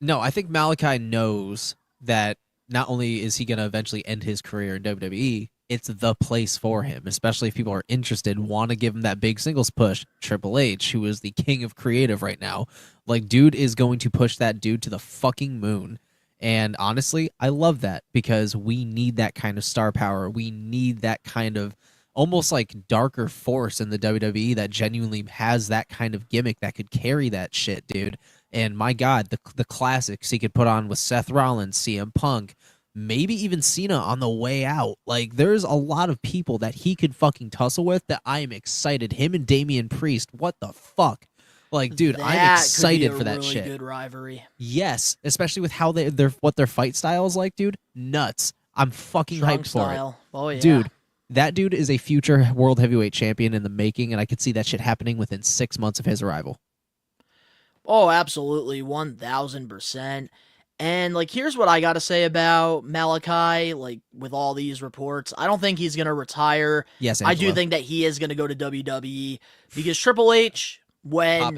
no, I think Malachi knows that not only is he going to eventually end his career in WWE, it's the place for him, especially if people are interested, want to give him that big singles push. Triple H, who is the king of creative right now, like, dude is going to push that dude to the fucking moon. And honestly, I love that because we need that kind of star power. We need that kind of almost like darker force in the WWE that genuinely has that kind of gimmick that could carry that shit, dude. And my God, the classics he could put on with Seth Rollins, CM Punk, maybe even Cena on the way out. Like, there's a lot of people that he could fucking tussle with that I am excited. Him and Damian Priest, what the fuck? Like, dude, I'm excited for that shit. Good rivalry. Yes, especially with how what their fight style is like, dude. Nuts. I'm fucking hyped for it. Oh yeah, dude. That dude is a future world heavyweight champion in the making, and I could see that shit happening within 6 months of his arrival. Oh, absolutely, 1,000%. And, like, here's what I got to say about Malachi, like, with all these reports. I don't think he's going to retire. Yes, I do think that he is going to go to WWE because Triple H, when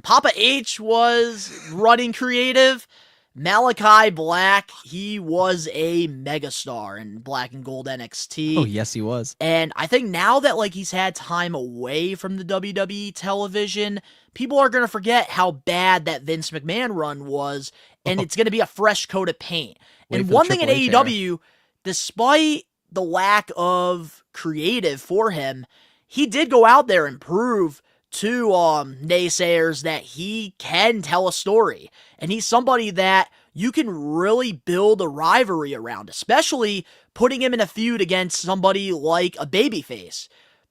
Papa H was running creative, Malachi Black, he was a megastar in Black and Gold NXT. Oh, yes, he was. And I think now that, like, he's had time away from the WWE television, people are going to forget how bad that Vince McMahon run was, and it's going to be a fresh coat of paint. And one thing in AEW, despite the lack of creative for him, he did go out there and prove to naysayers that he can tell a story. And he's somebody that you can really build a rivalry around, especially putting him in a feud against somebody like a babyface.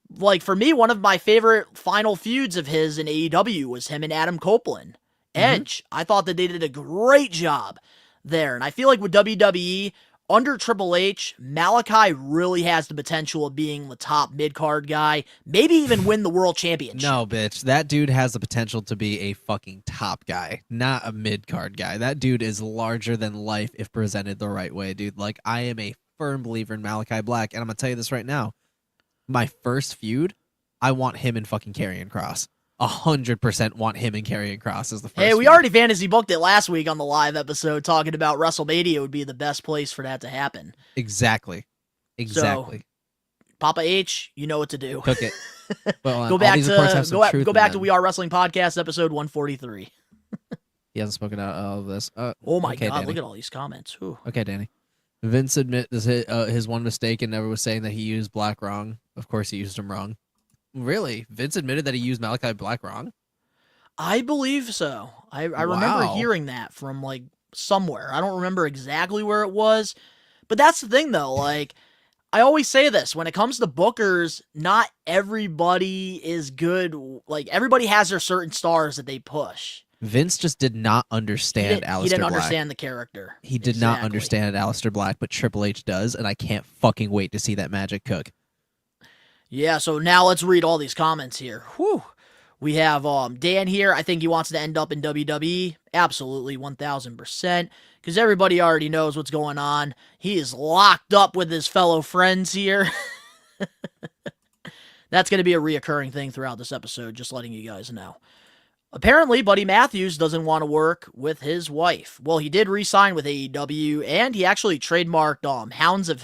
Like, for me, one of my favorite final feuds of his in AEW was him and Adam Copeland. Edge. I thought that they did a great job there. And I feel like with WWE, under Triple H, Malachi really has the potential of being the top mid-card guy, maybe even win the world championship. No, bitch. That dude has the potential to be a fucking top guy, not a mid-card guy. That dude is larger than life if presented the right way, dude. Like, I am a firm believer in Malachi Black, and I'm going to tell you this right now. My first feud, I want him and fucking Karrion Kross. 100% want him and Karrion Kross as the first. Hey, we already fantasy booked it last week on the live episode talking about WrestleMania would be the best place for that to happen. Exactly. So, Papa H, you know what to do. Cook it. Well, go back to We Are Wrestling Podcast episode 143. He hasn't spoken out of this. Oh my God, Danny. look at all these comments. Whew. Okay, Danny. Vince admits his one mistake and never was saying that he used Black wrong. Of course he used him wrong. Really? Vince admitted that he used Malachi Black wrong? I believe so. I remember hearing that from, like, somewhere. I don't remember exactly where it was. But that's the thing, though. Like, I always say this. When it comes to bookers, not everybody is good. Like, everybody has their certain stars that they push. Vince just did not understand Aleister Black. He didn't understand the character. He did not understand Aleister Black, but Triple H does, and I can't fucking wait to see that magic cook. Yeah, so now let's read all these comments here. Whew. We have Dan here. I think he wants to end up in WWE. Absolutely, 1,000%. Because everybody already knows what's going on. He is locked up with his fellow friends here. That's going to be a reoccurring thing throughout this episode, just letting you guys know. Apparently, Buddy Matthews doesn't want to work with his wife. Well, he did re-sign with AEW, and he actually trademarked Hounds of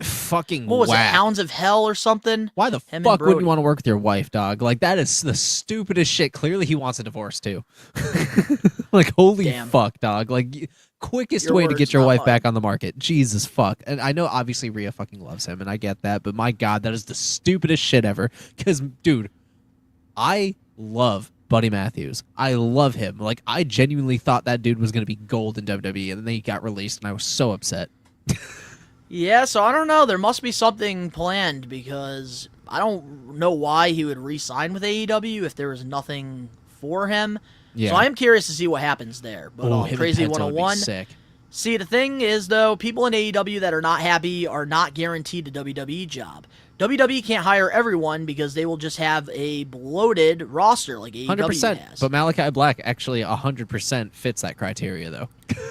fucking what was whack. it, Hounds of Hell or something? Why the fuck wouldn't you want to work with your wife, dog? Like, that is the stupidest shit. Clearly, he wants a divorce too. Like, holy fuck, dog. Like, quickest way to get your wife back on the market. Jesus fuck. And I know obviously Rhea fucking loves him, and I get that, but my God, that is the stupidest shit ever. Because, dude, I love Buddy Matthews. I love him. Like, I genuinely thought that dude was going to be gold in WWE, and then he got released, and I was so upset. Yeah, so I don't know. There must be something planned, because I don't know why he would re-sign with AEW if there was nothing for him. Yeah. So I am curious to see what happens there. But Crazy 101. See, the thing is, though, people in AEW that are not happy are not guaranteed a WWE job. WWE can't hire everyone because they will just have a bloated roster like AEW 100%. has. But Malachi Black actually 100% fits that criteria, though.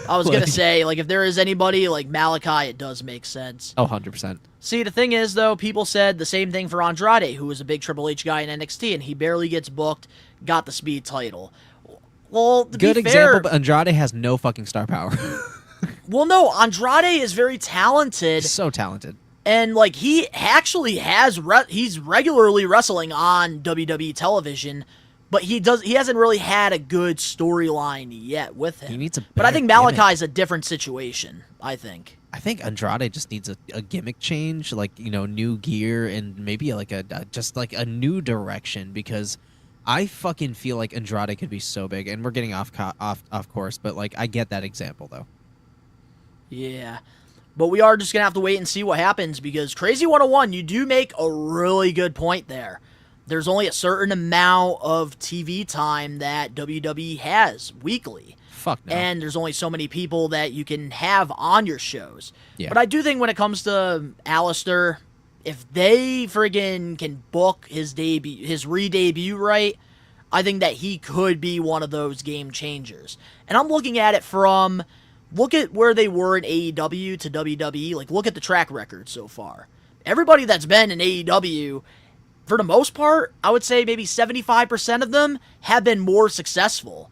I was going to say, like, if there is anybody like Malachi, it does make sense. Oh, 100%. See, the thing is, though, people said the same thing for Andrade, who was a big Triple H guy in NXT, and he barely gets booked, got the Speed title. Well, to Good be fair, example, but Andrade has no fucking star power. well, no, Andrade is very talented. So talented. And, like, he actually has, he's regularly wrestling on WWE television, but he hasn't really had a good storyline yet with him. He needs a but I think better Malachi's a different situation, I think. I think Andrade just needs a gimmick change, like, you know, new gear and maybe like just like a new direction, because I fucking feel like Andrade could be so big, and we're getting off course, but like I get that example though. Yeah. But we are just going to have to wait and see what happens, because Crazy 101, you do make a really good point there. There's only a certain amount of TV time that WWE has weekly. Fuck no. And there's only so many people that you can have on your shows. Yeah. But I do think when it comes to Alistair, if they friggin' can book his re-debut right, I think that he could be one of those game changers. And I'm looking at it from, look at where they were in AEW to WWE. Like, look at the track record so far. Everybody that's been in AEW, for the most part, I would say maybe 75% of them have been more successful.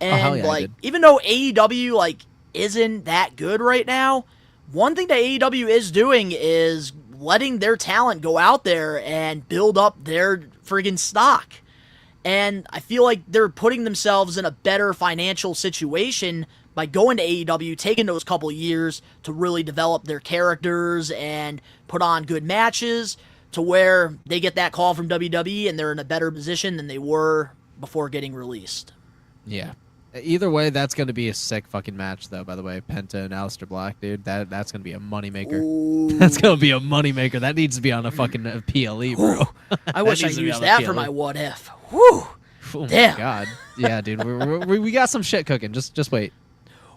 And, yeah, like, even though AEW, like, isn't that good right now, one thing that AEW is doing is letting their talent go out there and build up their friggin' stock. And I feel like they're putting themselves in a better financial situation by going to AEW, taking those couple years to really develop their characters and put on good matches, to where they get that call from WWE and they're in a better position than they were before getting released. Yeah. Either way, that's going to be a sick fucking match, though, by the way. Penta and Aleister Black, dude. That's going to be a moneymaker. That's going to be a moneymaker. That needs to be on a fucking PLE, bro. I wish I used that for my what if. Whew. Oh, damn. My God. Yeah, dude. We got some shit cooking. Just wait.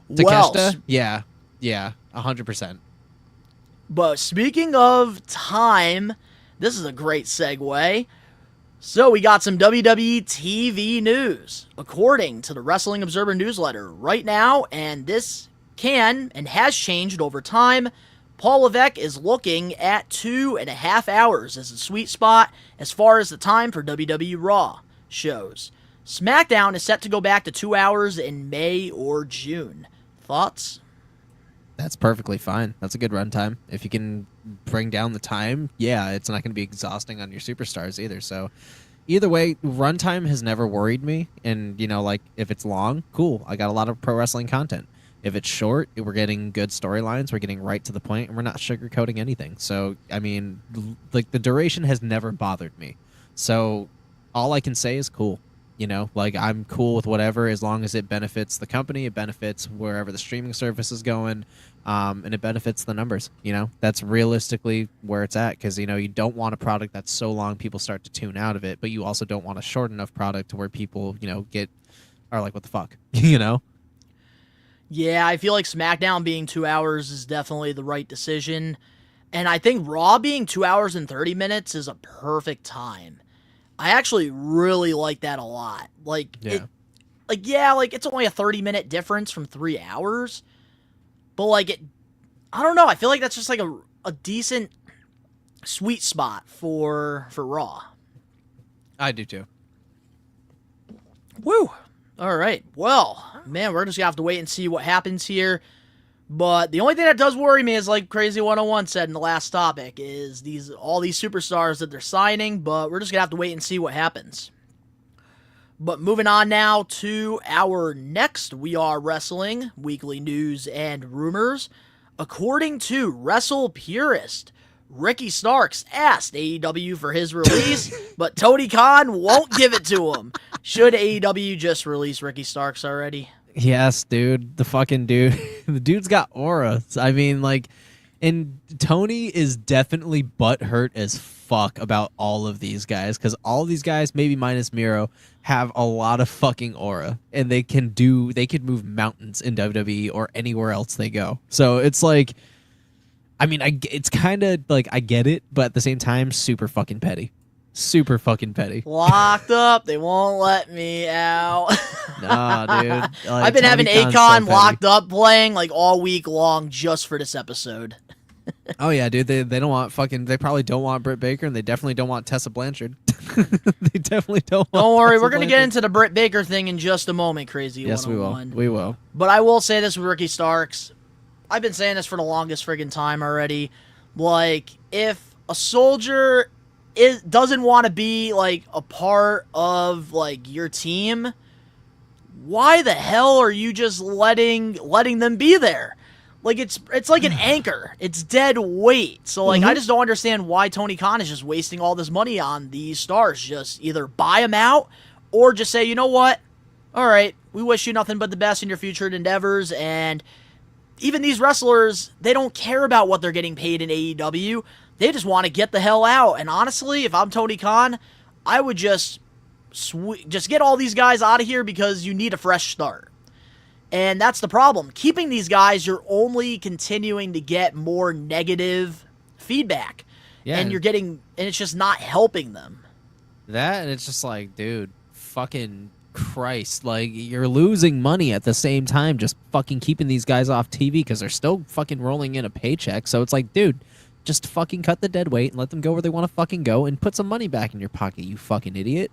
Well, Takeshita? Yeah. 100%. But speaking of time, this is a great segue. So we got some WWE TV news, according to the Wrestling Observer newsletter. Right now, and this can and has changed over time, Paul Levesque is looking at 2.5 hours as a sweet spot as far as the time for WWE Raw shows. SmackDown is set to go back to 2 hours in May or June. Thoughts? That's perfectly fine. That's a good runtime. If you can bring down the time, yeah, it's not going to be exhausting on your superstars either. So either way, runtime has never worried me. And, you know, like, if it's long, cool. I got a lot of pro wrestling content. If it's short, we're getting good storylines. We're getting right to the point, and we're not sugarcoating anything. So, I mean, like, the duration has never bothered me. So all I can say is cool. You know, like, I'm cool with whatever as long as it benefits the company, it benefits wherever the streaming service is going, and it benefits the numbers. You know, that's realistically where it's at, because, you know, you don't want a product that's so long people start to tune out of it, but you also don't want a short enough product to where people, you know, are like, what the fuck, you know? Yeah, I feel like SmackDown being 2 hours is definitely the right decision, and I think Raw being 2 hours and 30 minutes is a perfect time. I actually really like that a lot. Like, yeah. It's only a 30-minute difference from 3 hours. But, like, I don't know. I feel like that's just, like, a decent sweet spot for Raw. I do, too. Woo! All right. Well, man, we're just going to have to wait and see what happens here. But the only thing that does worry me is, like Crazy 101 said in the last topic, is all these superstars that they're signing, but we're just going to have to wait and see what happens. But moving on now to our next We Are Wrestling weekly news and rumors. According to Wrestle Purist, Ricky Starks asked AEW for his release, but Tony Khan won't give it to him. Should AEW just release Ricky Starks already? Yes, dude. The fucking dude. The dude's got aura. I mean, like, and Tony is definitely butthurt as fuck about all of these guys, because all these guys, maybe minus Miro, have a lot of fucking aura, and they could move mountains in WWE or anywhere else they go. So it's like, I mean, it's kind of like I get it, but at the same time, super fucking petty. Super fucking petty. Locked up. They won't let me out. Nah, dude. Like, I've been having Tony Khan's Akon so locked up playing like all week long just for this episode. Oh yeah, dude. They don't want fucking. They probably don't want Britt Baker, and they definitely don't want Tessa Blanchard. They definitely don't. Don't want worry, Tessa we're gonna get Blanchard. into the Britt Baker thing in just a moment. Crazy. Yes, we will. 101. We will. But I will say this with Ricky Starks. I've been saying this for the longest friggin' time already. Like, if a soldier doesn't want to be like a part of like your team, why the hell are you just letting them be there? Like, it's like an anchor. It's dead weight. So, like, I just don't understand why Tony Khan is just wasting all this money on these stars. Just either buy them out or just say, you know what? All right, we wish you nothing but the best in your future endeavors. And even these wrestlers, they don't care about what they're getting paid in AEW. They just want to get the hell out. And honestly, if I'm Tony Khan, I would just get all these guys out of here because you need a fresh start. And that's the problem. Keeping these guys, you're only continuing to get more negative feedback. Yeah. And it's just not helping them. That, and it's just like, dude, fucking Christ. Like, you're losing money at the same time just fucking keeping these guys off TV because they're still fucking rolling in a paycheck. So it's like, dude, just fucking cut the dead weight and let them go where they want to fucking go and put some money back in your pocket, you fucking idiot.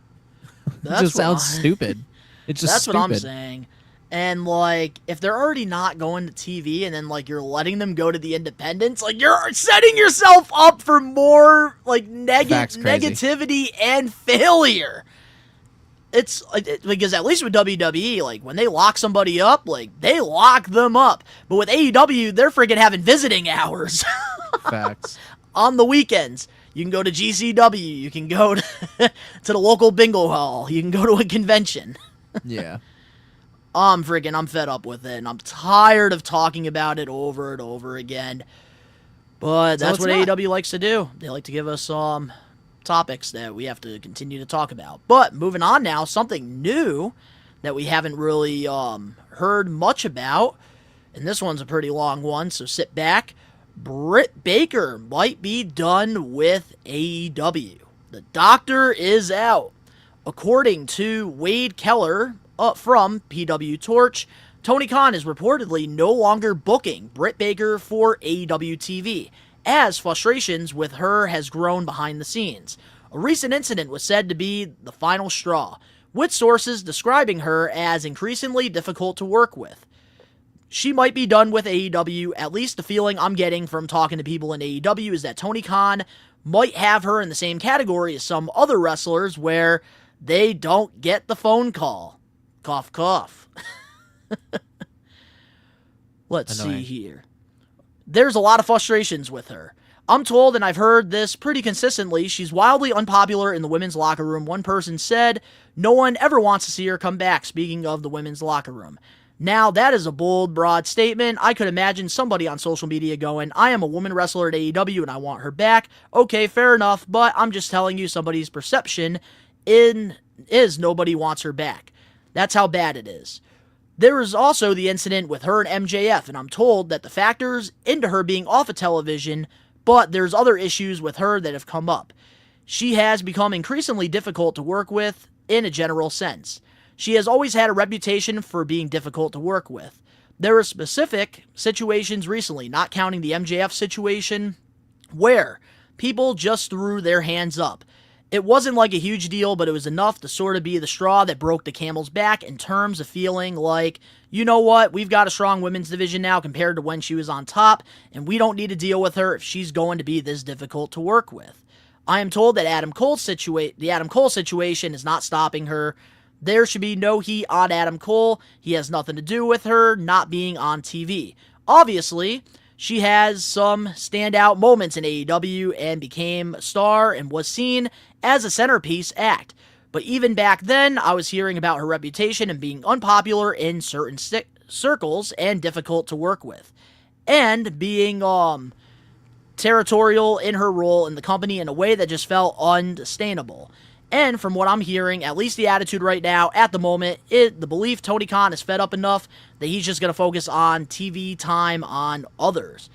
It just sounds stupid. It's just That's stupid. what I'm saying. And, like, if they're already not going to TV and then, like, you're letting them go to the independents, like, you're setting yourself up for more, like, negativity and failure. It's, because at least with WWE, like, when they lock somebody up, like, they lock them up. But with AEW, they're freaking having visiting hours. Facts. On the weekends. You can go to GCW. You can go to the local bingo hall. You can go to a convention. Yeah. I'm fed up with it, and I'm tired of talking about it over and over again. But that's what AEW likes to do. They like to give us topics that we have to continue to talk about. But moving on now, something new that we haven't really heard much about, and this one's a pretty long one, so sit back. Britt Baker might be done with AEW. The doctor is out. According to Wade Keller from PW Torch, Tony Khan is reportedly no longer booking Britt Baker for AEW TV, as frustrations with her has grown behind the scenes. A recent incident was said to be the final straw, with sources describing her as increasingly difficult to work with. She might be done with AEW. At least the feeling I'm getting from talking to people in AEW is that Tony Khan might have her in the same category as some other wrestlers where they don't get the phone call. Cough, cough. Let's see here. There's a lot of frustrations with her. I'm told, and I've heard this pretty consistently, she's wildly unpopular in the women's locker room. One person said, no one ever wants to see her come back, speaking of the women's locker room. Now, that is a bold, broad statement. I could imagine somebody on social media going, I am a woman wrestler at AEW and I want her back. Okay, fair enough, but I'm just telling you somebody's perception is nobody wants her back. That's how bad it is. There was also the incident with her and MJF, and I'm told that the factors into her being off of television, but there's other issues with her that have come up. She has become increasingly difficult to work with in a general sense. She has always had a reputation for being difficult to work with. There were specific situations recently, not counting the MJF situation, where people just threw their hands up. It wasn't like a huge deal, but it was enough to sort of be the straw that broke the camel's back in terms of feeling like, you know what, we've got a strong women's division now compared to when she was on top, and we don't need to deal with her if she's going to be this difficult to work with. I am told that the Adam Cole situation is not stopping her. There should be no heat on Adam Cole. He has nothing to do with her not being on TV. Obviously, she has some standout moments in AEW and became a star and was seen as a centerpiece act. But even back then, I was hearing about her reputation and being unpopular in certain circles and difficult to work with. And being territorial in her role in the company in a way that just felt unsustainable. And from what I'm hearing, at least the attitude right now, at the moment, the belief Tony Khan is fed up enough that he's just going to focus on TV time on others.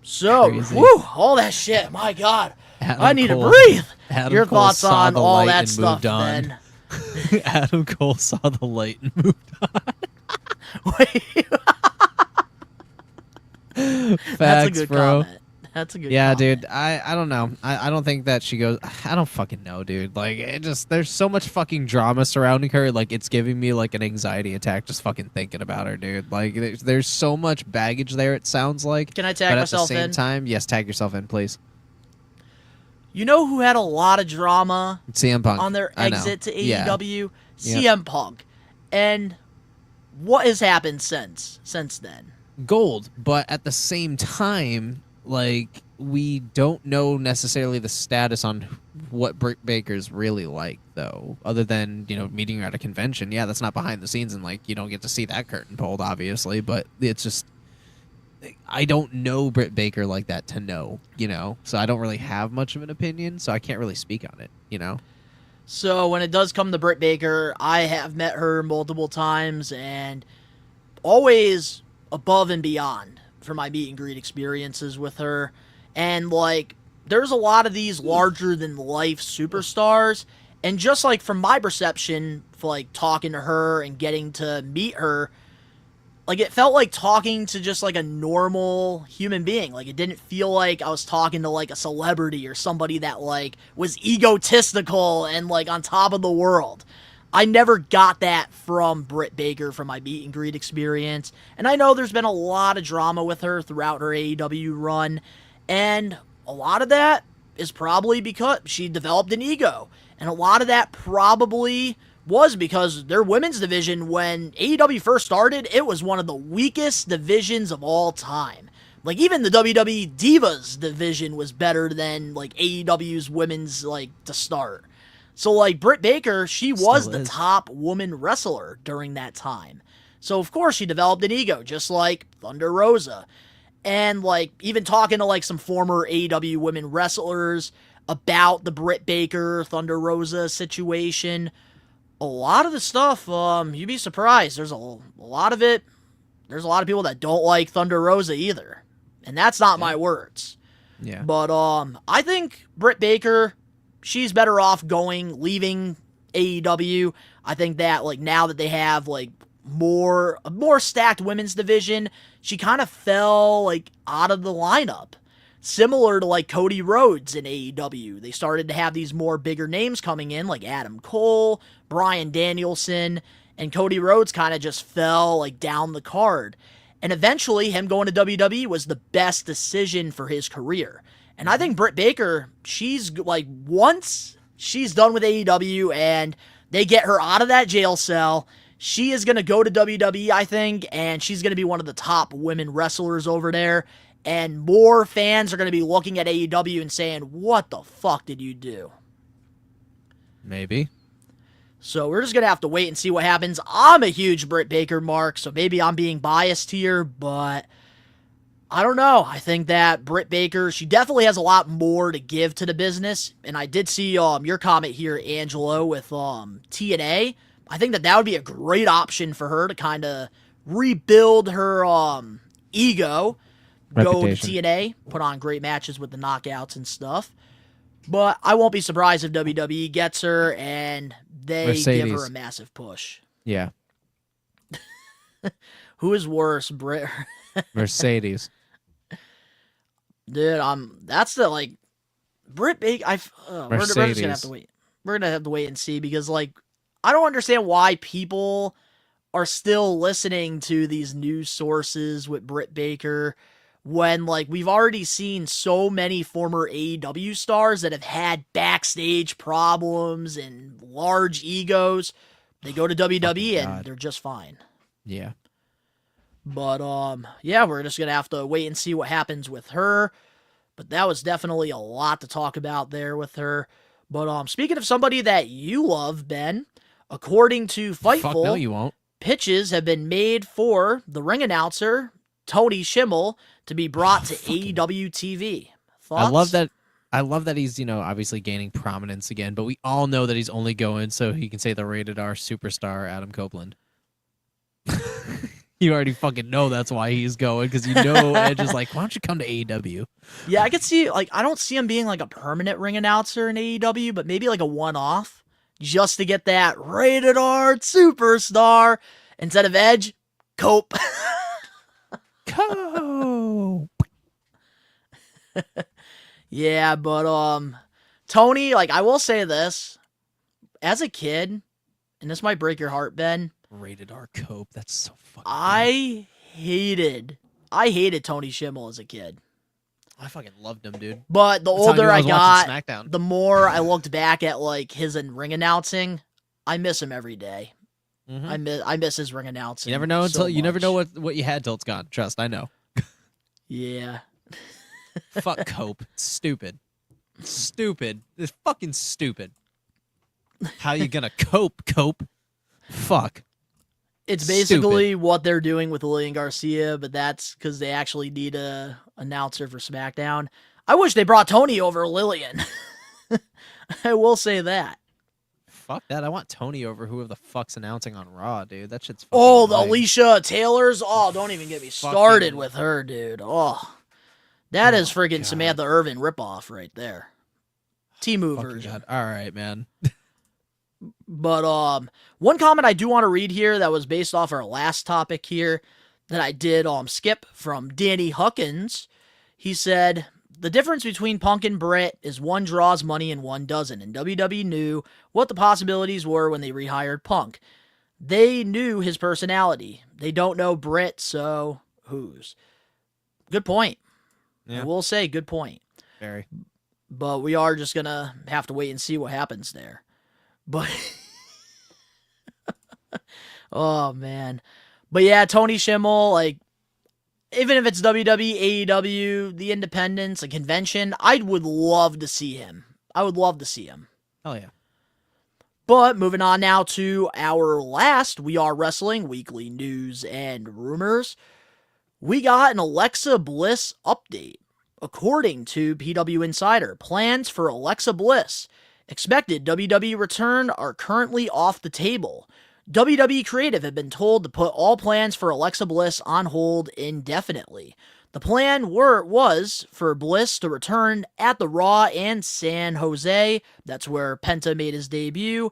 So, Crazy. whew, all that shit. My God, Adam I need Cole- to breathe. Adam Your Cole thoughts saw on the all light that and stuff, moved on. Ben? Adam Cole saw the light and moved Wait, on. that's a Facts, good bro. comment. That's a good Yeah, comment. dude. I don't know. I don't think that she goes. I don't fucking know, dude. Like, it just there's so much fucking drama surrounding her. Like, it's giving me like an anxiety attack just fucking thinking about her, dude. Like, there's so much baggage there. It sounds like. Can I tag but myself at the same in? time, yes, tag yourself in, please. You know who had a lot of drama CM Punk on their I know. exit to Yeah. AEW? Yep. CM Punk. And what has happened since then? Gold, but at the same time, like, we don't know necessarily the status on what Britt Baker's really like, though, other than, you know, meeting her at a convention. Yeah, that's not behind the scenes, and like, you don't get to see that curtain pulled, obviously, but it's just, I don't know Britt Baker like that to know, you know, so I don't really have much of an opinion, so I can't really speak on it, you know. So when it does come to Britt Baker, I have met her multiple times and always above and beyond for my meet and greet experiences with her. And like, there's a lot of these larger than life superstars, and just like from my perception, for like talking to her and getting to meet her, like it felt like talking to just like a normal human being. Like it didn't feel like I was talking to like a celebrity or somebody that like was egotistical and like on top of the world. I never got that from Britt Baker from my meet and greet experience. And I know there's been a lot of drama with her throughout her AEW run, and a lot of that is probably because she developed an ego. And a lot of that probably was because their women's division, when AEW first started, it was one of the weakest divisions of all time. Like, even the WWE Divas division was better than, like, AEW's women's, like, to start. So, like, Britt Baker, she was the top woman wrestler during that time. So, of course, she developed an ego, just like Thunder Rosa. And, like, even talking to, like, some former AEW women wrestlers about the Britt Baker, Thunder Rosa situation, a lot of the stuff, you'd be surprised. There's a lot of it. There's a lot of people that don't like Thunder Rosa either. And that's not my words. Yeah. But, I think Britt Baker, she's better off leaving AEW. I think that, like, now that they have, like, a more stacked women's division, she kind of fell, like, out of the lineup. Similar to, like, Cody Rhodes in AEW. They started to have these more bigger names coming in, like Adam Cole, Bryan Danielson, and Cody Rhodes kind of just fell, like, down the card. And eventually, him going to WWE was the best decision for his career. And I think Britt Baker, she's, like, once she's done with AEW and they get her out of that jail cell, she is going to go to WWE, I think, and she's going to be one of the top women wrestlers over there. And more fans are going to be looking at AEW and saying, what the fuck did you do? Maybe. So we're just going to have to wait and see what happens. I'm a huge Britt Baker mark, so maybe I'm being biased here, but I don't know. I think that Britt Baker, she definitely has a lot more to give to the business. And I did see your comment here, Angelo, with TNA. I think that would be a great option for her to kind of rebuild her ego. Reputation. Go to TNA, put on great matches with the knockouts and stuff. But I won't be surprised if WWE gets her and they give her a massive push. Yeah. Who is worse, Britt? Mercedes. Dude, that's the, like, Britt Baker. We're just gonna have to wait. We're gonna have to wait and see, because, like, I don't understand why people are still listening to these news sources with Britt Baker when, like, we've already seen so many former AEW stars that have had backstage problems and large egos. They go to WWE and they're just fine. Yeah. But, yeah, we're just going to have to wait and see what happens with her. But that was definitely a lot to talk about there with her. But, speaking of somebody that you love, Ben, according to Fightful, Fuck no, you won't. pitches have been made for the ring announcer, Tony Schimmel, to be brought to AEW TV. Thoughts? I love that he's, you know, obviously gaining prominence again, but we all know that he's only going so he can say the rated R superstar Adam Copeland. You already fucking know that's why he's going, because you know Edge is like, why don't you come to AEW? Yeah, I could see, like, I don't see him being like a permanent ring announcer in AEW, but maybe like a one-off just to get that rated R superstar instead of Edge. Cope. Cope. Yeah, but Tony, like, I will say this. As a kid, and this might break your heart, Ben. Rated R Cope. That's so fucking I hated Tony Schimmel as a kid. I fucking loved him, dude. But the That's how older I was got, watching SmackDown. the more I looked back at like his ring announcing. I miss him every day. I miss his ring announcing. You never know until so you never much. know what you had till it's gone. Trust, I know. Yeah. Fuck Cope. Stupid. Stupid. It's fucking stupid. How you gonna cope? Fuck. It's basically what they're doing with Lillian Garcia, but that's because they actually need a announcer for SmackDown. I wish they brought Tony over Lillian. I will say that. Fuck that. I want Tony over whoever the fuck's announcing on Raw, dude. That shit's fucking Oh, the lame. Alicia Taylor's. Oh, don't even get me started with her, dude. Oh, that is freaking God. Samantha Irvin ripoff right there. T-Move Fucking version. God. All right, man. But one comment I do want to read here that was based off our last topic here that I did skip from Danny Huckins. He said, the difference between Punk and Britt is one draws money and one doesn't, and WWE knew what the possibilities were when they rehired Punk. They knew his personality. They don't know Britt, so whose? Good point. Yeah. I will say, good point. Very. But we are just going to have to wait and see what happens there. But, oh, man. But yeah, Tony Schimmel, like, even if it's WWE, AEW, the independents, a convention, I would love to see him. I would love to see him. Hell yeah. But moving on now to our last We Are Wrestling weekly news and rumors. We got an Alexa Bliss update. According to PW Insider, plans for Alexa Bliss expected WWE return are currently off the table. WWE Creative have been told to put all plans for Alexa Bliss on hold indefinitely. The plan was for Bliss to return at the Raw in San Jose. That's where Penta made his debut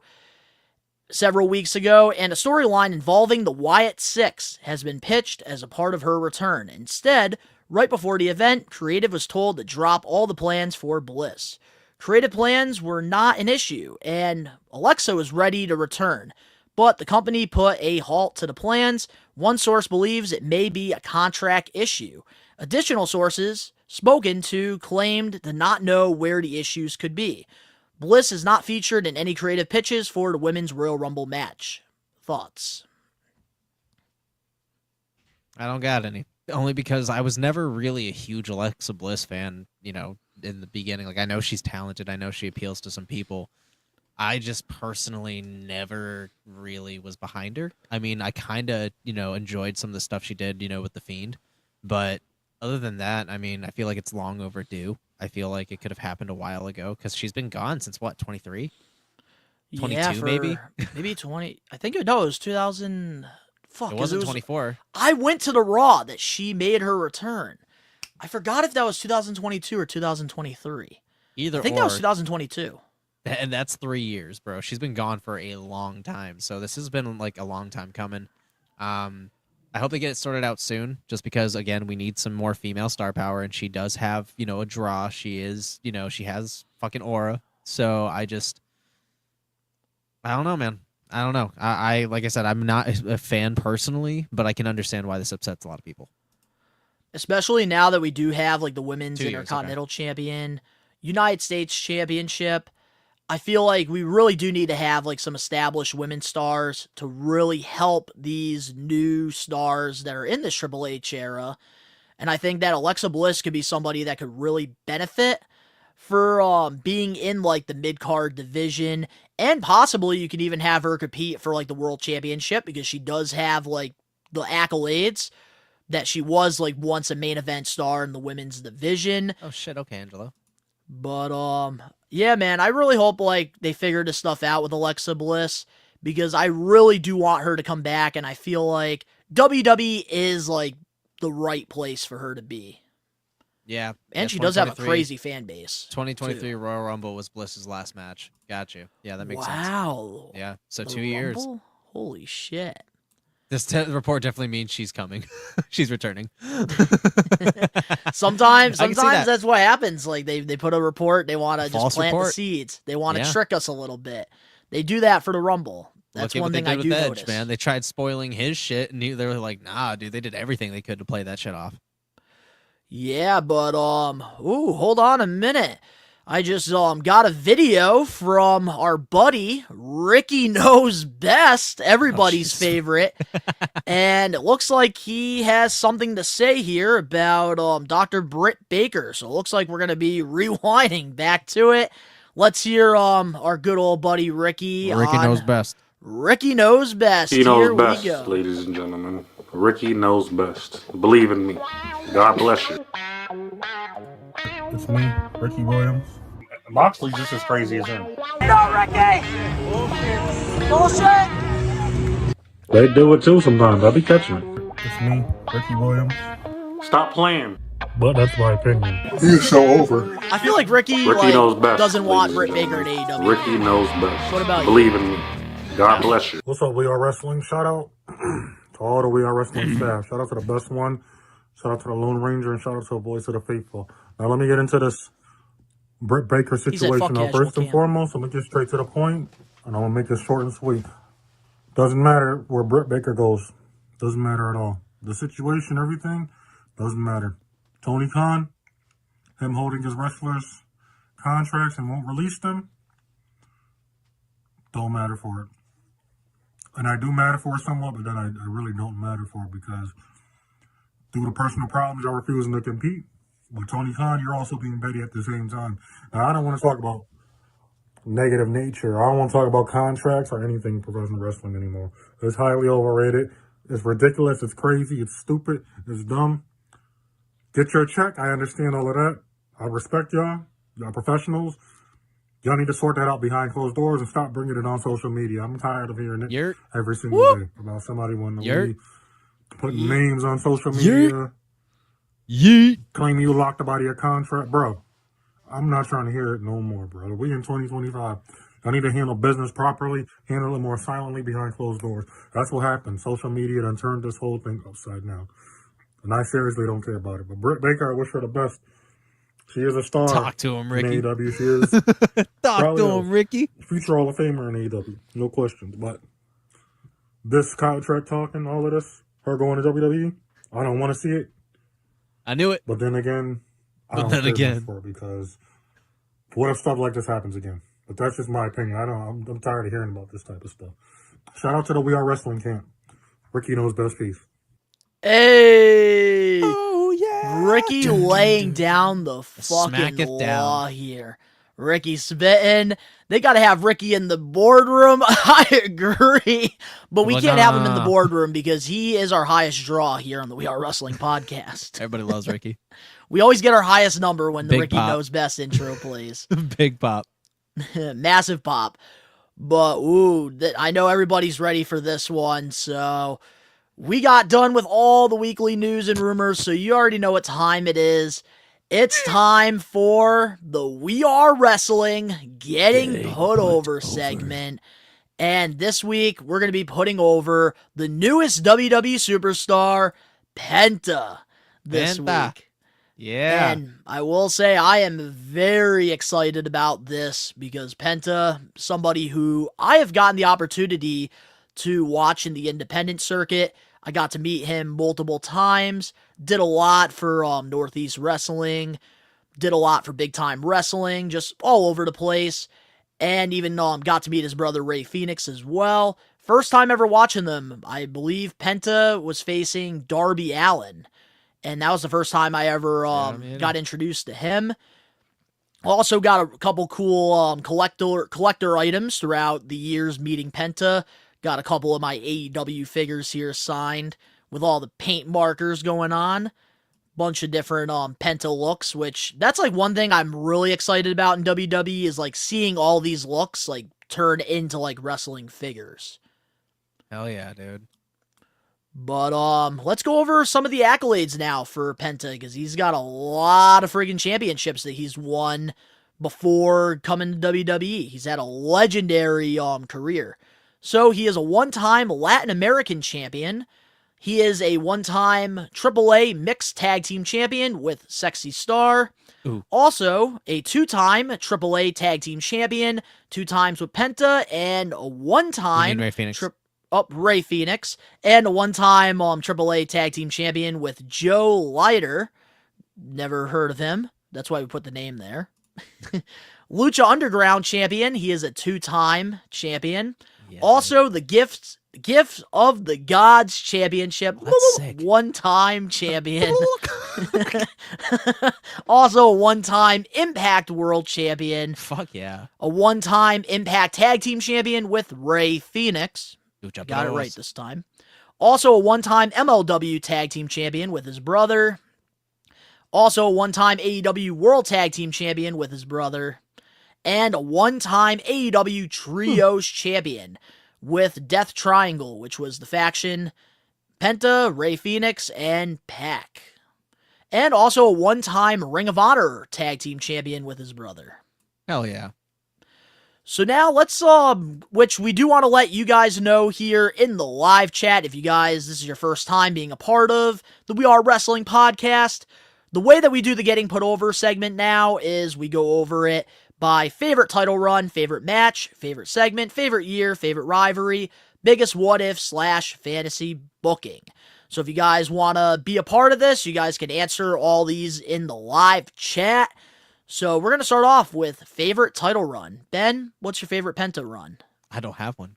several weeks ago, and a storyline involving the Wyatt Six has been pitched as a part of her return. Instead, right before the event, Creative was told to drop all the plans for Bliss. Creative plans were not an issue, and Alexa was ready to return, but the company put a halt to the plans. One source believes it may be a contract issue. Additional sources spoken to claimed to not know where the issues could be. Bliss is not featured in any creative pitches for the Women's Royal Rumble match. Thoughts? I don't got any. Only because I was never really a huge Alexa Bliss fan, in the beginning. Like, I know she's talented. I know she appeals to some people. I just personally never really was behind her. I mean, I kind of, enjoyed some of the stuff she did, with The Fiend. But other than that, I mean, I feel like it's long overdue. I feel like it could have happened a while ago because she's been gone since, 23? 22, maybe? Maybe 20. I think it was 2000. Fuck, It wasn't 24. I went to the Raw that she made her return. I forgot if that was 2022 or 2023. Either or. I think that was 2022. And that's 3 years, bro. She's been gone for a long time. So this has been like a long time coming. I hope they get it sorted out soon, just because, again, we need some more female star power, and she does have, a draw. She is, she has fucking aura. So I don't know, man. I don't know. I like I said, I'm not a fan personally, but I can understand why this upsets a lot of people. Especially now that we do have like the Women's 2 years, Intercontinental Champion, United States Championship. I feel like we really do need to have like some established women's stars to really help these new stars that are in this Triple H era. And I think that Alexa Bliss could be somebody that could really benefit for being in like the mid-card division, and possibly you could even have her compete for like the World Championship, because she does have like the accolades that she was like once a main event star in the women's division. Oh shit, okay, Angelo. But yeah, man, I really hope like they figure this stuff out with Alexa Bliss, because I really do want her to come back, and I feel like WWE is like the right place for her to be. Yeah. And she does have a crazy fan base. 2023 too. Royal Rumble was Bliss's last match. Got you. Yeah, that makes sense. Wow. Yeah. So The 2 years. Rumble? Holy shit. This report definitely means she's coming. She's returning. Sometimes that. that's what happens. Like they put a report, they want to just plant the report. seeds. They want to Yeah. trick us a little bit. They do that for the Rumble. That's Look at one what thing they I did do with Edge, notice. man. They tried spoiling his shit, and they were like, "Nah, dude, they did everything they could to play that shit off." Yeah, but hold on a minute. I just got a video from our buddy Ricky Knows Best, everybody's favorite, and it looks like he has something to say here about Dr. Britt Baker. So it looks like we're gonna be rewinding back to it. Let's hear our good old buddy Ricky. Ricky Knows Best. Ricky Knows Best. He knows Here best, we go. ladies and gentlemen. Ricky knows best. Believe in me. God bless you. It's me, Ricky Williams. Moxley's just as crazy as him. No, Ricky! Bullshit! They do it too sometimes. I'll be catching it. It's me, Ricky Williams. Stop playing. But that's my opinion. He's so over. I feel like Ricky knows best. doesn't want ladies Britt and Baker in gentlemen. AEW. Ricky knows best. What about you? Believe in me. God bless you. What's up, We Are Wrestling? Shout out to all the We Are Wrestling staff. Shout out to the best one. Shout out to the Lone Ranger, and shout out to the Voice of the Faithful. Now let me get into this Britt Baker situation. Now, first and foremost, I'm going to get straight to the point, and I'm going to make this short and sweet. Doesn't matter where Britt Baker goes. Doesn't matter at all. The situation, everything, doesn't matter. Tony Khan, him holding his wrestlers' contracts and won't release them, don't matter for it. And I do matter for it somewhat, but then I really don't matter for it because due to personal problems, y'all refusing to compete. But Tony Khan, you're also being petty at the same time. Now, I don't want to talk about negative nature. I don't want to talk about contracts or anything in professional wrestling anymore. It's highly overrated. It's ridiculous. It's crazy. It's stupid. It's dumb. Get your check. I understand all of that. I respect y'all. Y'all professionals. Y'all need to sort that out behind closed doors and stop bringing it on social media. I'm tired of hearing it every single day about somebody wanting to leave, putting names on social media, claiming you locked up out of your contract. Bro, I'm not trying to hear it no more, bro. We in 2025. I need to handle business properly, handle it more silently behind closed doors. That's what happened. Social media done turned this whole thing upside down. And I seriously don't care about it. But Britt Baker, I wish her the best. She is a star. Talk to him, Ricky. In AEW, she is. Talk to him, Ricky. Future Hall of Famer in AEW, no question. But this contract talking, all of this, her going to WWE, I don't want to see it. I knew it. But then again, I don't care much for it because what if stuff like this happens again? But that's just my opinion. I'm tired of hearing about this type of stuff. Shout out to the We Are Wrestling camp. Ricky Knows Best piece. Hey! Oh, yeah! Ricky laying down the fucking law here. Ricky spitting. They got to have Ricky in the boardroom. I agree. But we can't have him in the boardroom because he is our highest draw here on the We Are Wrestling podcast. Everybody loves Ricky. We always get our highest number when the Big Ricky pop. Knows Best intro plays. Big pop. Massive pop. But, ooh, I know everybody's ready for this one, so we got done with all the weekly news and rumors, so you already know what time it is. It's time for the We Are Wrestling Getting Put Over segment. And this week, we're going to be putting over the newest WWE superstar, Penta, this week. Yeah. And I will say I am very excited about this because Penta, somebody who I have gotten the opportunity to watch in the independent circuit. I got to meet him multiple times, did a lot for Northeast Wrestling, did a lot for Big Time Wrestling, just all over the place, and even got to meet his brother Ray Phoenix as well. First time ever watching them, I believe Penta was facing Darby Allin. And that was the first time I ever got introduced to him. Also got a couple cool collector items throughout the years meeting Penta. Got a couple of my AEW figures here signed with all the paint markers going on. Bunch of different Penta looks, which that's like one thing I'm really excited about in WWE is like seeing all these looks like turn into like wrestling figures. Hell yeah, dude. But let's go over some of the accolades now for Penta, because he's got a lot of friggin' championships that he's won before coming to WWE. He's had a legendary career. So he is a one-time Latin American champion. He is a one-time AAA mixed tag team champion with Sexy Star. Ooh. Also, a two-time AAA tag team champion, 2 times with Penta, and a one-time Ray Phoenix. Ray Phoenix, and a one-time AAA tag team champion with Joe Leiter. Never heard of him. That's why we put the name there. Lucha Underground champion. He is a 2-time champion. Yeah, also, the Gifts of the Gods championship. That's sick. 1-time champion. Also, a 1-time Impact World champion. Fuck yeah. A 1-time Impact Tag Team champion with Ray Phoenix. Got it right this time. Also, a 1-time MLW Tag Team champion with his brother. Also, a 1-time AEW World Tag Team champion with his brother. And a 1-time AEW Trios champion with Death Triangle, which was the faction Penta, Ray Phoenix, and Pac. And also a 1-time Ring of Honor Tag Team champion with his brother. Hell yeah. So now let's, which we do want to let you guys know here in the live chat, if you guys, this is your first time being a part of the We Are Wrestling podcast, the way that we do the Getting Put Over segment now is we go over it by favorite title run, favorite match, favorite segment, favorite year, favorite rivalry, biggest what if / fantasy booking. So if you guys want to be a part of this, you guys can answer all these in the live chat. So we're going to start off with favorite title run. Ben, what's your favorite Penta run? I don't have one.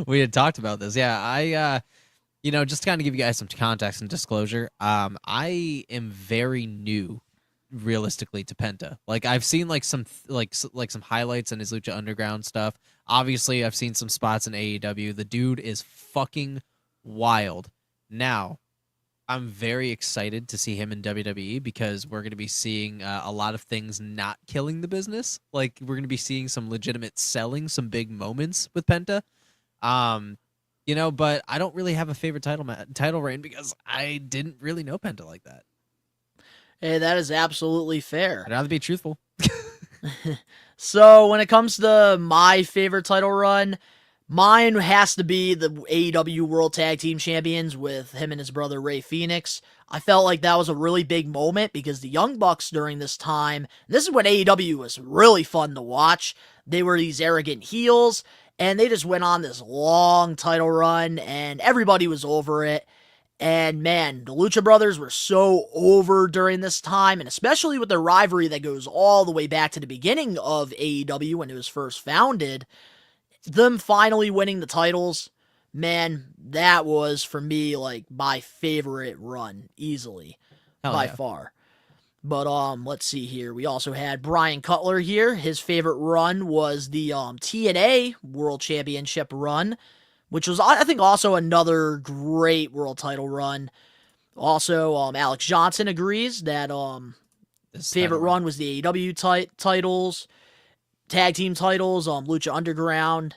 We had talked about this. Yeah, I just to kind of give you guys some context and disclosure, I am very new realistically to Penta. Like I've seen some highlights in his Lucha Underground stuff. Obviously, I've seen some spots in AEW. The dude is fucking wild. Now, I'm very excited to see him in WWE because we're going to be seeing a lot of things not killing the business. Like we're going to be seeing some legitimate selling, some big moments with Penta. But I don't really have a favorite title reign because I didn't really know Penta like that. Hey, that is absolutely fair. I'd rather be truthful. So when it comes to my favorite title run, mine has to be the AEW World Tag Team Champions with him and his brother Ray Phoenix. I felt like that was a really big moment because the Young Bucks during this time, this is when AEW was really fun to watch. They were these arrogant heels, and they just went on this long title run, and everybody was over it. And man, the Lucha Brothers were so over during this time, and especially with their rivalry that goes all the way back to the beginning of AEW when it was first founded. Them finally winning the titles, man, that was for me like my favorite run, easily. By far. But let's see here. We also had Brian Cutler here. His favorite run was the TNA World Championship run, which was, I think, also another great world title run. Also, Alex Johnson agrees that his favorite run was the AEW titles, tag team titles, Lucha Underground.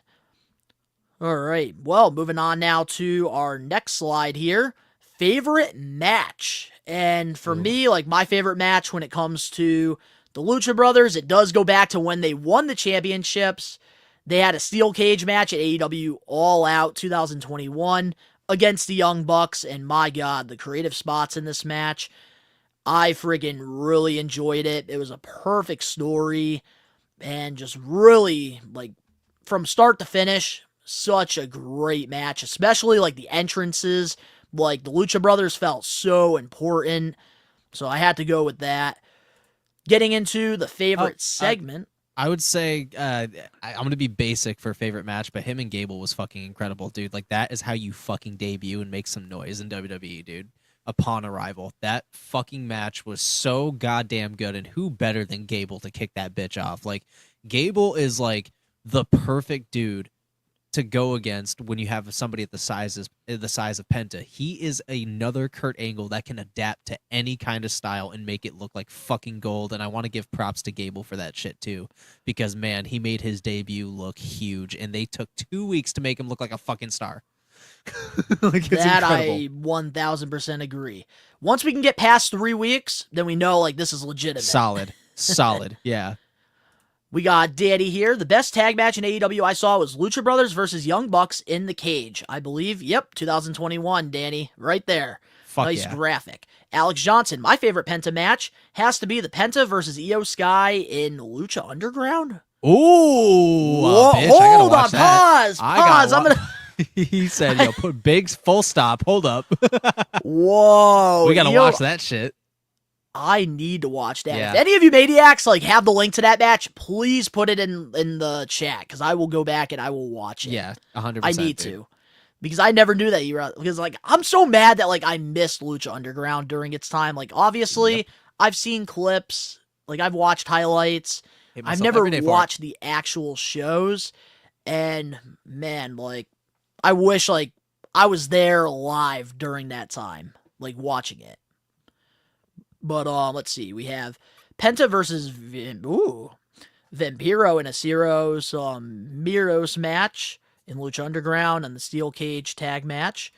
All right, well, moving on now to our next slide here. Favorite match. And for me, like, my favorite match when it comes to the Lucha Brothers, it does go back to when they won the championships. They had a steel cage match at AEW All Out 2021 against the Young Bucks, and my God, the creative spots in this match, I friggin' really enjoyed it. It was a perfect story, and just really, like, from start to finish, such a great match, especially, like, the entrances. Like, the Lucha Brothers felt so important, so I had to go with that. Getting into the favorite segment. I would say I'm going to be basic for favorite match, but him and Gable was fucking incredible, dude. Like, that is how you fucking debut and make some noise in WWE, dude. Upon arrival. That fucking match was so goddamn good, and who better than Gable to kick that bitch off? Like, Gable is, like, the perfect dude to go against when you have somebody at the size of Penta. He is another Kurt Angle that can adapt to any kind of style and make it look like fucking gold, and I want to give props to Gable for that shit too, because man, he made his debut look huge, and they took 2 weeks to make him look like a fucking star. Like, it's that incredible. I 1000% agree. Once we can get past 3 weeks, then we know like this is legitimate. Solid. Yeah. We got Danny here. The best tag match in AEW I saw was Lucha Brothers versus Young Bucks in the cage. I believe, yep, 2021, Danny. Right there. Fuck nice yeah. graphic. Alex Johnson, my favorite Penta match has to be the Penta versus Io Sky in Lucha Underground. Ooh, Whoa, bitch, I gotta hold watch on, that. pause. I'm gonna. He said, "Yo, put big full stop. Hold up. Whoa, We gotta Io- watch that shit." I need to watch that. Yeah. If any of you maniacs like have the link to that match, please put it in the chat because I will go back and I will watch it. Yeah, 100%. I need to. Because I never knew that you were because like I'm so mad that like I missed Lucha Underground during its time. Like obviously I've seen clips, like I've watched highlights. I've never watched the actual shows. And man, like I wish like I was there live during that time, like watching it. But let's see. We have Penta versus Vampiro and Acero's Miros match in Lucha Underground and the Steel Cage tag match.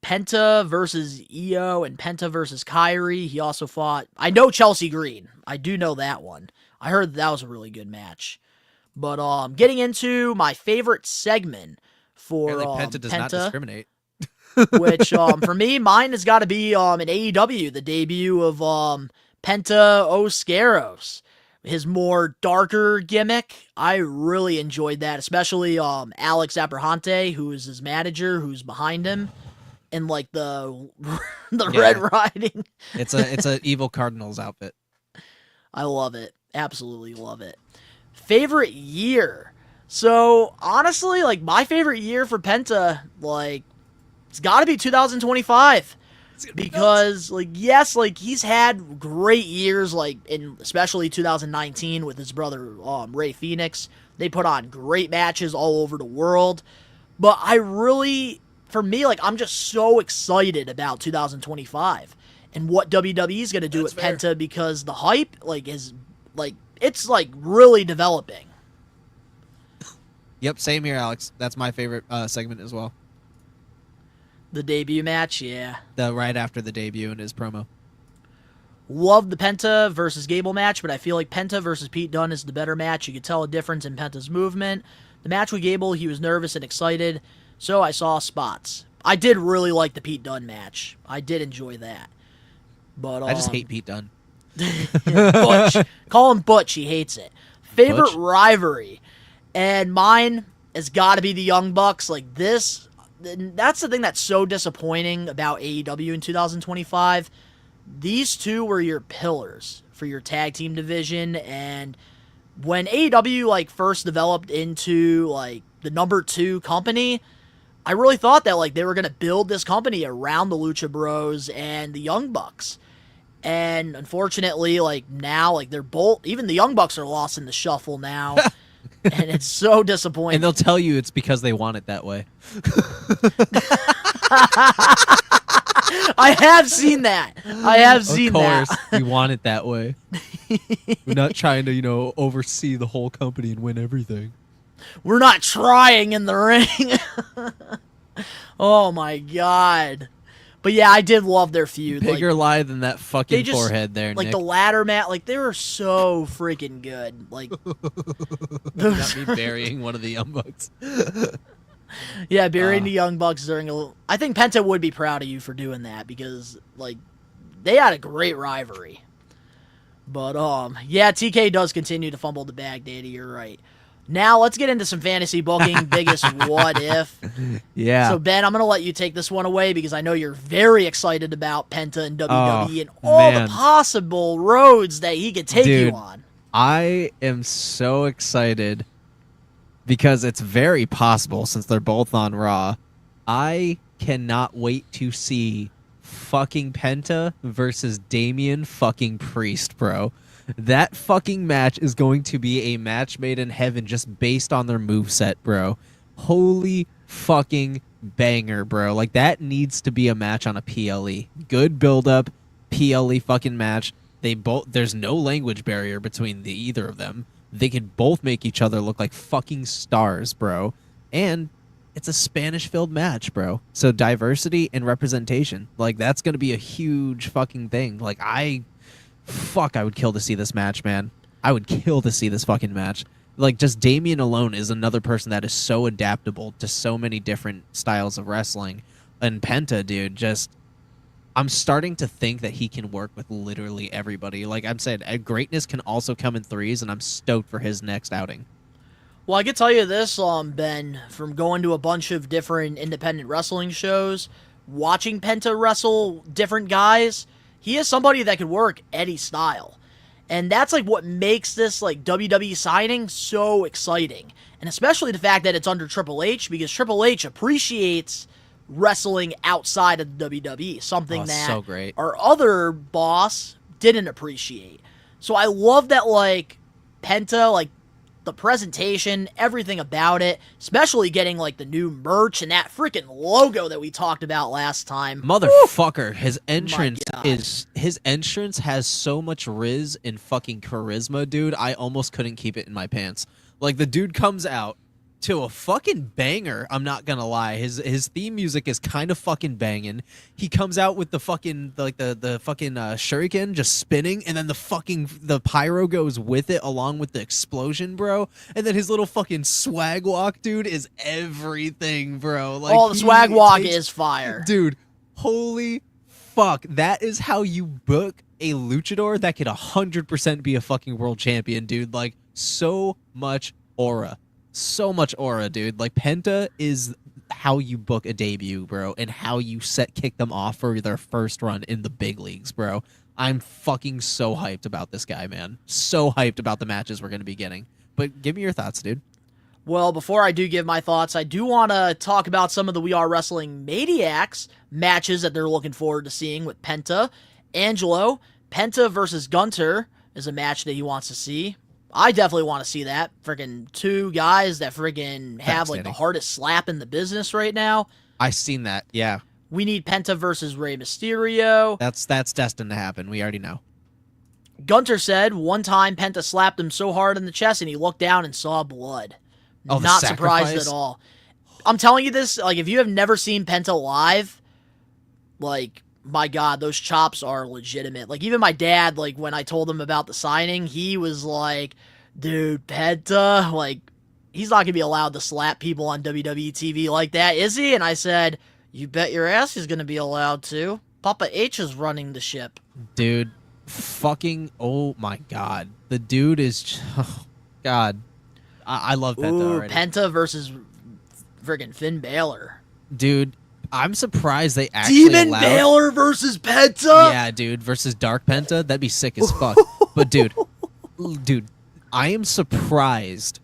Penta versus Io and Penta versus Kyrie. He also fought. I know Chelsea Green. I do know that one. I heard that was a really good match. But getting into my favorite segment for Penta does not discriminate. which for me, mine has got to be in AEW, the debut of Penta Oscaros. His more darker gimmick. I really enjoyed that, especially Alex Abrahante, who is his manager, who's behind him, and like the Red Riding. It's a evil Cardinals outfit. I love it. Absolutely love it. Favorite year. So honestly, like my favorite year for Penta, like it's got to be 2025. Because, like, yes, like, he's had great years, like, in especially 2019 with his brother, Ray Phoenix. They put on great matches all over the world. But I really, for me, like, I'm just so excited about 2025 and what WWE is going to do with Penta because the hype, like, is, like, it's, like, really developing. Yep, same here, Alex. That's my favorite segment as well. The debut match, yeah. The right after the debut and his promo. Love the Penta versus Gable match, but I feel like Penta versus Pete Dunne is the better match. You could tell a difference in Penta's movement. The match with Gable, he was nervous and excited, so I saw spots. I did really like the Pete Dunne match. I did enjoy that. But I just hate Pete Dunne. Butch. Call him Butch. He hates it. Favorite Butch? rivalry. And mine has got to be the Young Bucks. Like this... That's the thing that's so disappointing about AEW in 2025. These two were your pillars for your tag team division, and when AEW like first developed into like the number 2 company, I really thought that like they were gonna build this company around the Lucha Bros and the Young Bucks. And unfortunately, like now, like they're both even the Young Bucks are lost in the shuffle now. And it's so disappointing. And they'll tell you it's because they want it that way. I have seen that. Of course, we want it that way. We're not trying to, oversee the whole company and win everything. We're not trying in the ring. Oh my god. But yeah, I did love their feud. Bigger lie than that fucking forehead there, like Nick. the ladder mat, like they were so freaking good. Like Got me burying one of the Young Bucks. yeah, burying the Young Bucks during a. I think Penta would be proud of you for doing that because like they had a great rivalry. But yeah, TK does continue to fumble the bag, Danny. You're right. Now let's get into some fantasy booking. Biggest what if? Yeah. So Ben, I'm gonna let you take this one away because I know you're very excited about Penta and WWE and all the possible roads that he could take you on. I am so excited because it's very possible since they're both on Raw. I cannot wait to see fucking Penta versus Damian fucking Priest, bro. That fucking match is going to be a match made in heaven just based on their moveset, bro. Holy fucking banger, bro. Like, that needs to be a match on a PLE. Good build-up, PLE fucking match. There's no language barrier between either of them. They could both make each other look like fucking stars, bro. And it's a Spanish-filled match, bro. So diversity and representation, like that's gonna be a huge fucking thing. Like I would kill to see this match, man. I would kill to see this fucking match. Like just Damien alone is another person that is so adaptable to so many different styles of wrestling. And Penta, dude, just I'm starting to think that he can work with literally everybody. Like I'm saying, greatness can also come in threes, and I'm stoked for his next outing. Well, I can tell you this, Ben, from going to a bunch of different independent wrestling shows, watching Penta wrestle different guys, he is somebody that could work any style. And that's like what makes this like WWE signing so exciting. And especially the fact that it's under Triple H, because Triple H appreciates wrestling outside of the WWE, something that so great. our other boss didn't appreciate. So I love that, like, Penta, like, the presentation, everything about it, especially getting, like, the new merch and that freaking logo that we talked about last time. Motherfucker, his entrance has so much riz and fucking charisma, dude. I almost couldn't keep it in my pants. Like, the dude comes out to a fucking banger, I'm not gonna lie. His theme music is kind of fucking banging. He comes out with the fucking the fucking shuriken just spinning, and then the pyro goes with it along with the explosion, bro. And then his little fucking swag walk, dude, is everything, bro. Like, the swag walk is fire, dude. Holy fuck, that is how you book a luchador that could 100% be a fucking world champion, dude. Like, so much aura. So much aura, dude. Like, Penta is how you book a debut, bro, and how you kick them off for their first run in the big leagues, bro. I'm fucking so hyped about this guy, man. So hyped about the matches we're going to be getting. But give me your thoughts, dude. Well, before I do give my thoughts, I do want to talk about some of the We Are Wrestling Maniacs matches that they're looking forward to seeing with Penta. Angelo, Penta versus Gunter is a match that he wants to see. I definitely want to see that. Freaking two guys that freaking have like the hardest slap in the business right now. I've seen that, yeah. We need Penta versus Rey Mysterio. That's destined to happen. We already know. Gunter said one time Penta slapped him so hard in the chest and he looked down and saw blood. Oh, Not surprised at all. I'm telling you this, like, if you have never seen Penta live, like, my God, those chops are legitimate. Like, even my dad, like, when I told him about the signing, he was like, dude, Penta, like, he's not going to be allowed to slap people on WWE TV like that, is he? And I said, you bet your ass he's going to be allowed to. Papa H is running the ship. Dude, fucking, oh my God. The dude is, oh, God. I love Penta already. Penta versus friggin' Finn Balor. Dude, I'm surprised they actually Demon allowed... Balor versus Penta? Yeah, dude, versus Dark Penta? That'd be sick as fuck. But, dude, I am surprised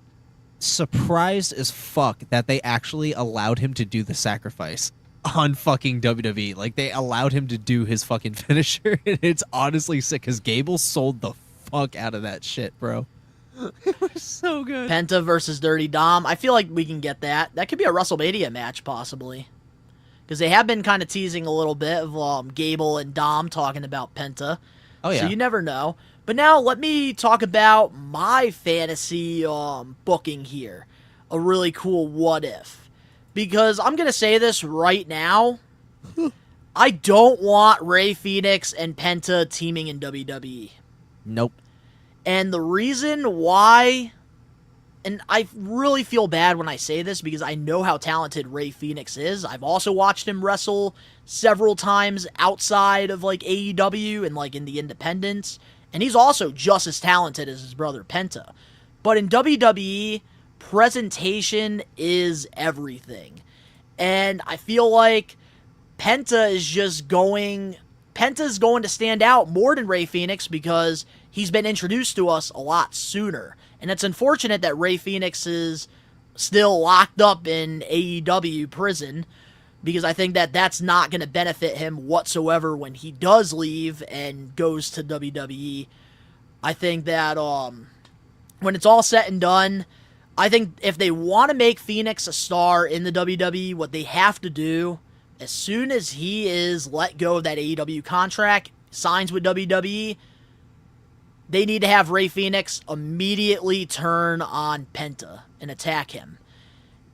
as fuck that they actually allowed him to do the sacrifice on fucking WWE. Like, they allowed him to do his fucking finisher, and it's honestly sick, because Gable sold the fuck out of that shit, bro. It was so good. Penta versus Dirty Dom. I feel like we can get that. That could be a WrestleMania match, possibly. Because they have been kind of teasing a little bit of Gable and Dom talking about Penta. Oh, yeah. So you never know. But now let me talk about my fantasy booking here. A really cool what if. Because I'm going to say this right now. I don't want Rey Fenix and Penta teaming in WWE. Nope. And the reason why, and I really feel bad when I say this because I know how talented Rey Fenix is. I've also watched him wrestle several times outside of like AEW and like in the independents. And he's also just as talented as his brother Penta. But in WWE, presentation is everything. And I feel like Penta's going to stand out more than Rey Fenix because he's been introduced to us a lot sooner. And it's unfortunate that Rey Fenix is still locked up in AEW prison because I think that that's not going to benefit him whatsoever when he does leave and goes to WWE. I think that when it's all said and done, I think if they want to make Phoenix a star in the WWE, what they have to do, as soon as he is let go of that AEW contract, signs with WWE, they need to have Rey Fenix immediately turn on Penta and attack him.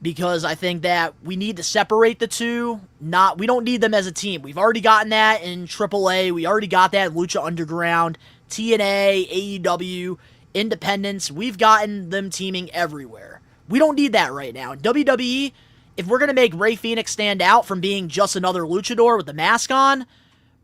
because I think that we need to separate the two. We don't need them as a team. We've already gotten that in AAA. We already got that in Lucha Underground, TNA, AEW, Independence. We've gotten them teaming everywhere. We don't need that right now. In WWE, if we're going to make Rey Fenix stand out from being just another luchador with the mask on,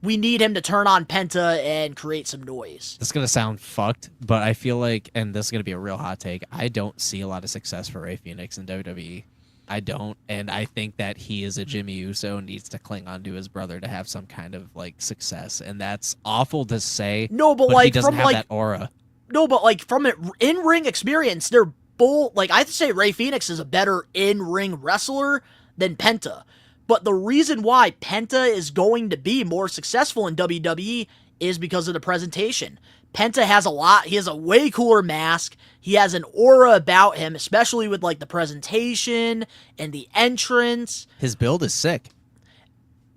we need him to turn on Penta and create some noise. This is going to sound fucked, but I feel like, and this is going to be a real hot take, I don't see a lot of success for Rey Fenix in WWE. I don't, and I think that he is a Jimmy Uso and needs to cling on to his brother to have some kind of, like, success, and that's awful to say, no, but like, like, he doesn't from, have like, that aura. No, but, like, from an in-ring experience, they're both, like, I'd say Rey Fenix is a better in-ring wrestler than Penta. But the reason why Penta is going to be more successful in WWE is because of the presentation. Penta has he has a way cooler mask. He has an aura about him, especially with, like, the presentation and the entrance. His build is sick.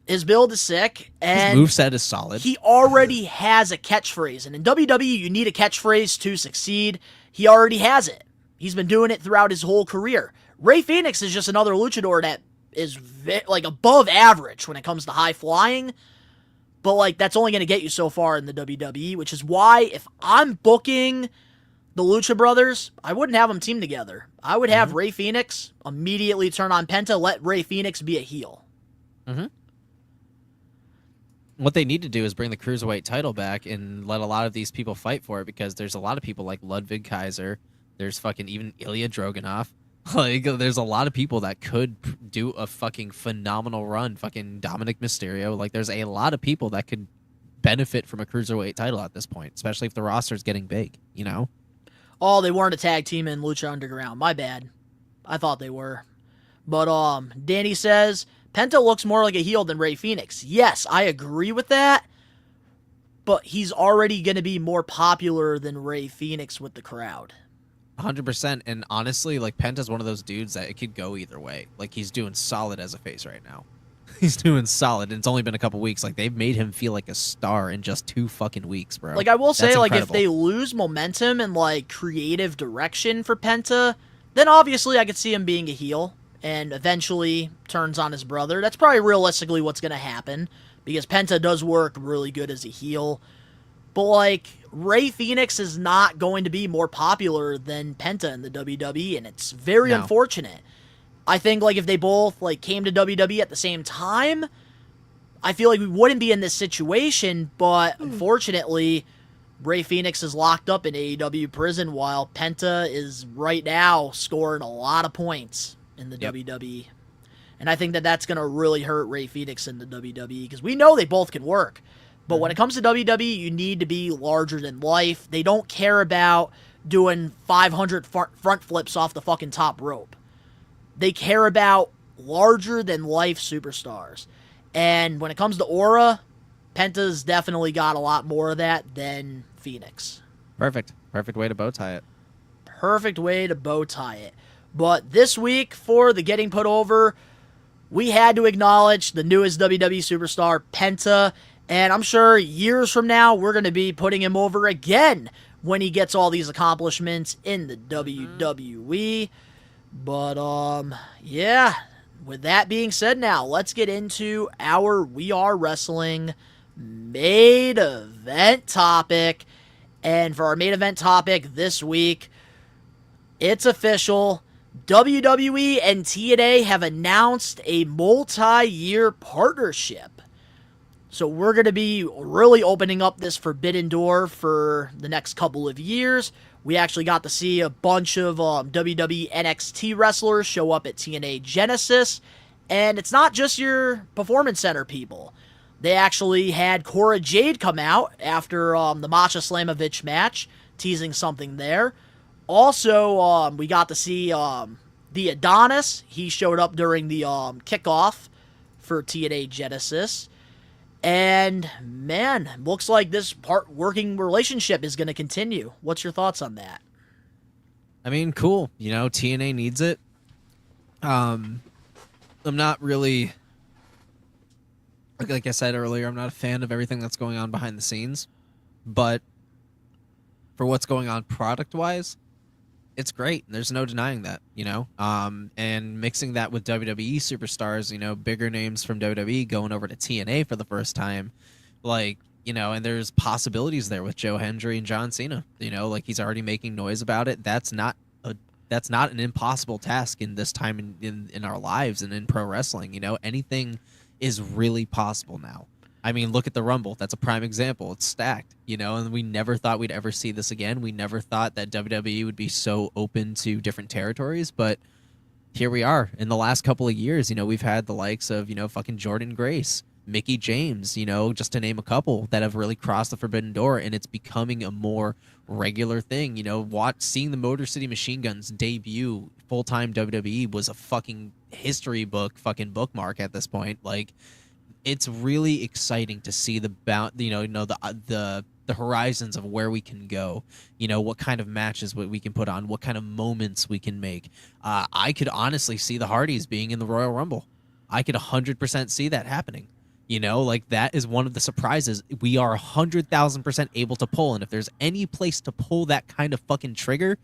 And his moveset is solid. He already has a catchphrase. And in WWE, you need a catchphrase to succeed. He already has it. He's been doing it throughout his whole career. Rey Fenix is just another luchador that is like above average when it comes to high flying, but like that's only going to get you so far in the WWE, which is why if I'm booking the Lucha Brothers, I wouldn't have them team together. I would have Rey Fenix immediately turn on Penta, let Rey Fenix be a heel. What they need to do is bring the Cruiserweight title back and let a lot of these people fight for it, because there's a lot of people like Ludwig Kaiser, there's fucking even Ilya Dragunov. Like, there's a lot of people that could do a fucking phenomenal run. Fucking Dominic Mysterio. Like, there's a lot of people that could benefit from a Cruiserweight title at this point, especially if the roster's getting big, you know? Oh, they weren't a tag team in Lucha Underground. My bad. I thought they were. But, Danny says, Penta looks more like a heel than Rey Fenix. Yes, I agree with that. But he's already going to be more popular than Rey Fenix with the crowd. 100%. And honestly, like, Penta's one of those dudes that it could go either way. Like, he's doing solid as a face right now. He's doing solid, and it's only been a couple weeks. Like, they've made him feel like a star in just 2 fucking weeks, bro. Like, I will say, That's like, incredible. if they lose momentum and, like, creative direction for Penta, then obviously I could see him being a heel and eventually turns on his brother. That's probably realistically what's going to happen, because Penta does work really good as a heel. But, like, Rey Fenix is not going to be more popular than Penta in the WWE, and it's very unfortunate. I think, like, if they both, like, came to WWE at the same time, I feel like we wouldn't be in this situation, but unfortunately, Rey Fenix is locked up in AEW prison while Penta is right now scoring a lot of points in the WWE. And I think that that's going to really hurt Rey Fenix in the WWE, because we know they both can work. But when it comes to WWE, you need to be larger than life. They don't care about doing 500 front flips off the fucking top rope. They care about larger than life superstars. And when it comes to aura, Penta's definitely got a lot more of that than Phoenix. Perfect. Perfect way to bow tie it. Perfect way to bow tie it. But this week, for the Getting Put Over, we had to acknowledge the newest WWE superstar, Penta. And I'm sure years from now, we're going to be putting him over again when he gets all these accomplishments in the WWE. But, yeah. With that being said now, let's get into our We Are Wrestling main event topic. And for our main event topic this week, it's official. WWE and TNA have announced a multi-year partnership. So we're going to be really opening up this forbidden door for the next couple of years. We actually got to see a bunch of WWE NXT wrestlers show up at TNA Genesis. And it's not just your Performance Center people. They actually had Cora Jade come out after the Masha Slamovich match, teasing something there. Also, we got to see the Adonis. He showed up during the kickoff for TNA Genesis. And, man, looks like this working relationship is going to continue. What's your thoughts on that? I mean, cool. You know, TNA needs it. I'm not really, like I said earlier, I'm not a fan of everything that's going on behind the scenes. But for what's going on product-wise, It's great. There's no denying that, and mixing that with WWE superstars, bigger names from WWE going over to TNA for the first time, and there's possibilities there with Joe Hendry and John Cena, he's already making noise about it. That's not an impossible task in this time in our lives and in pro wrestling. Anything is really possible now. I mean, look at the Rumble. That's a prime example. It's stacked, and we never thought we'd ever see this again. We never thought that WWE would be so open to different territories, but here we are. In the last couple of years, we've had the likes of, fucking Jordan Grace, Mickey James, just to name a couple that have really crossed the forbidden door, and it's becoming a more regular thing. Seeing the Motor City Machine Guns debut full-time WWE was a fucking history bookmark at this point. It's really exciting to see the horizons of where we can go, what kind of matches we can put on, what kind of moments we can make. I could honestly see the Hardys being in the Royal Rumble. I could 100% see that happening. That is one of the surprises we are 100,000% able to pull. And if there's any place to pull that kind of fucking trigger,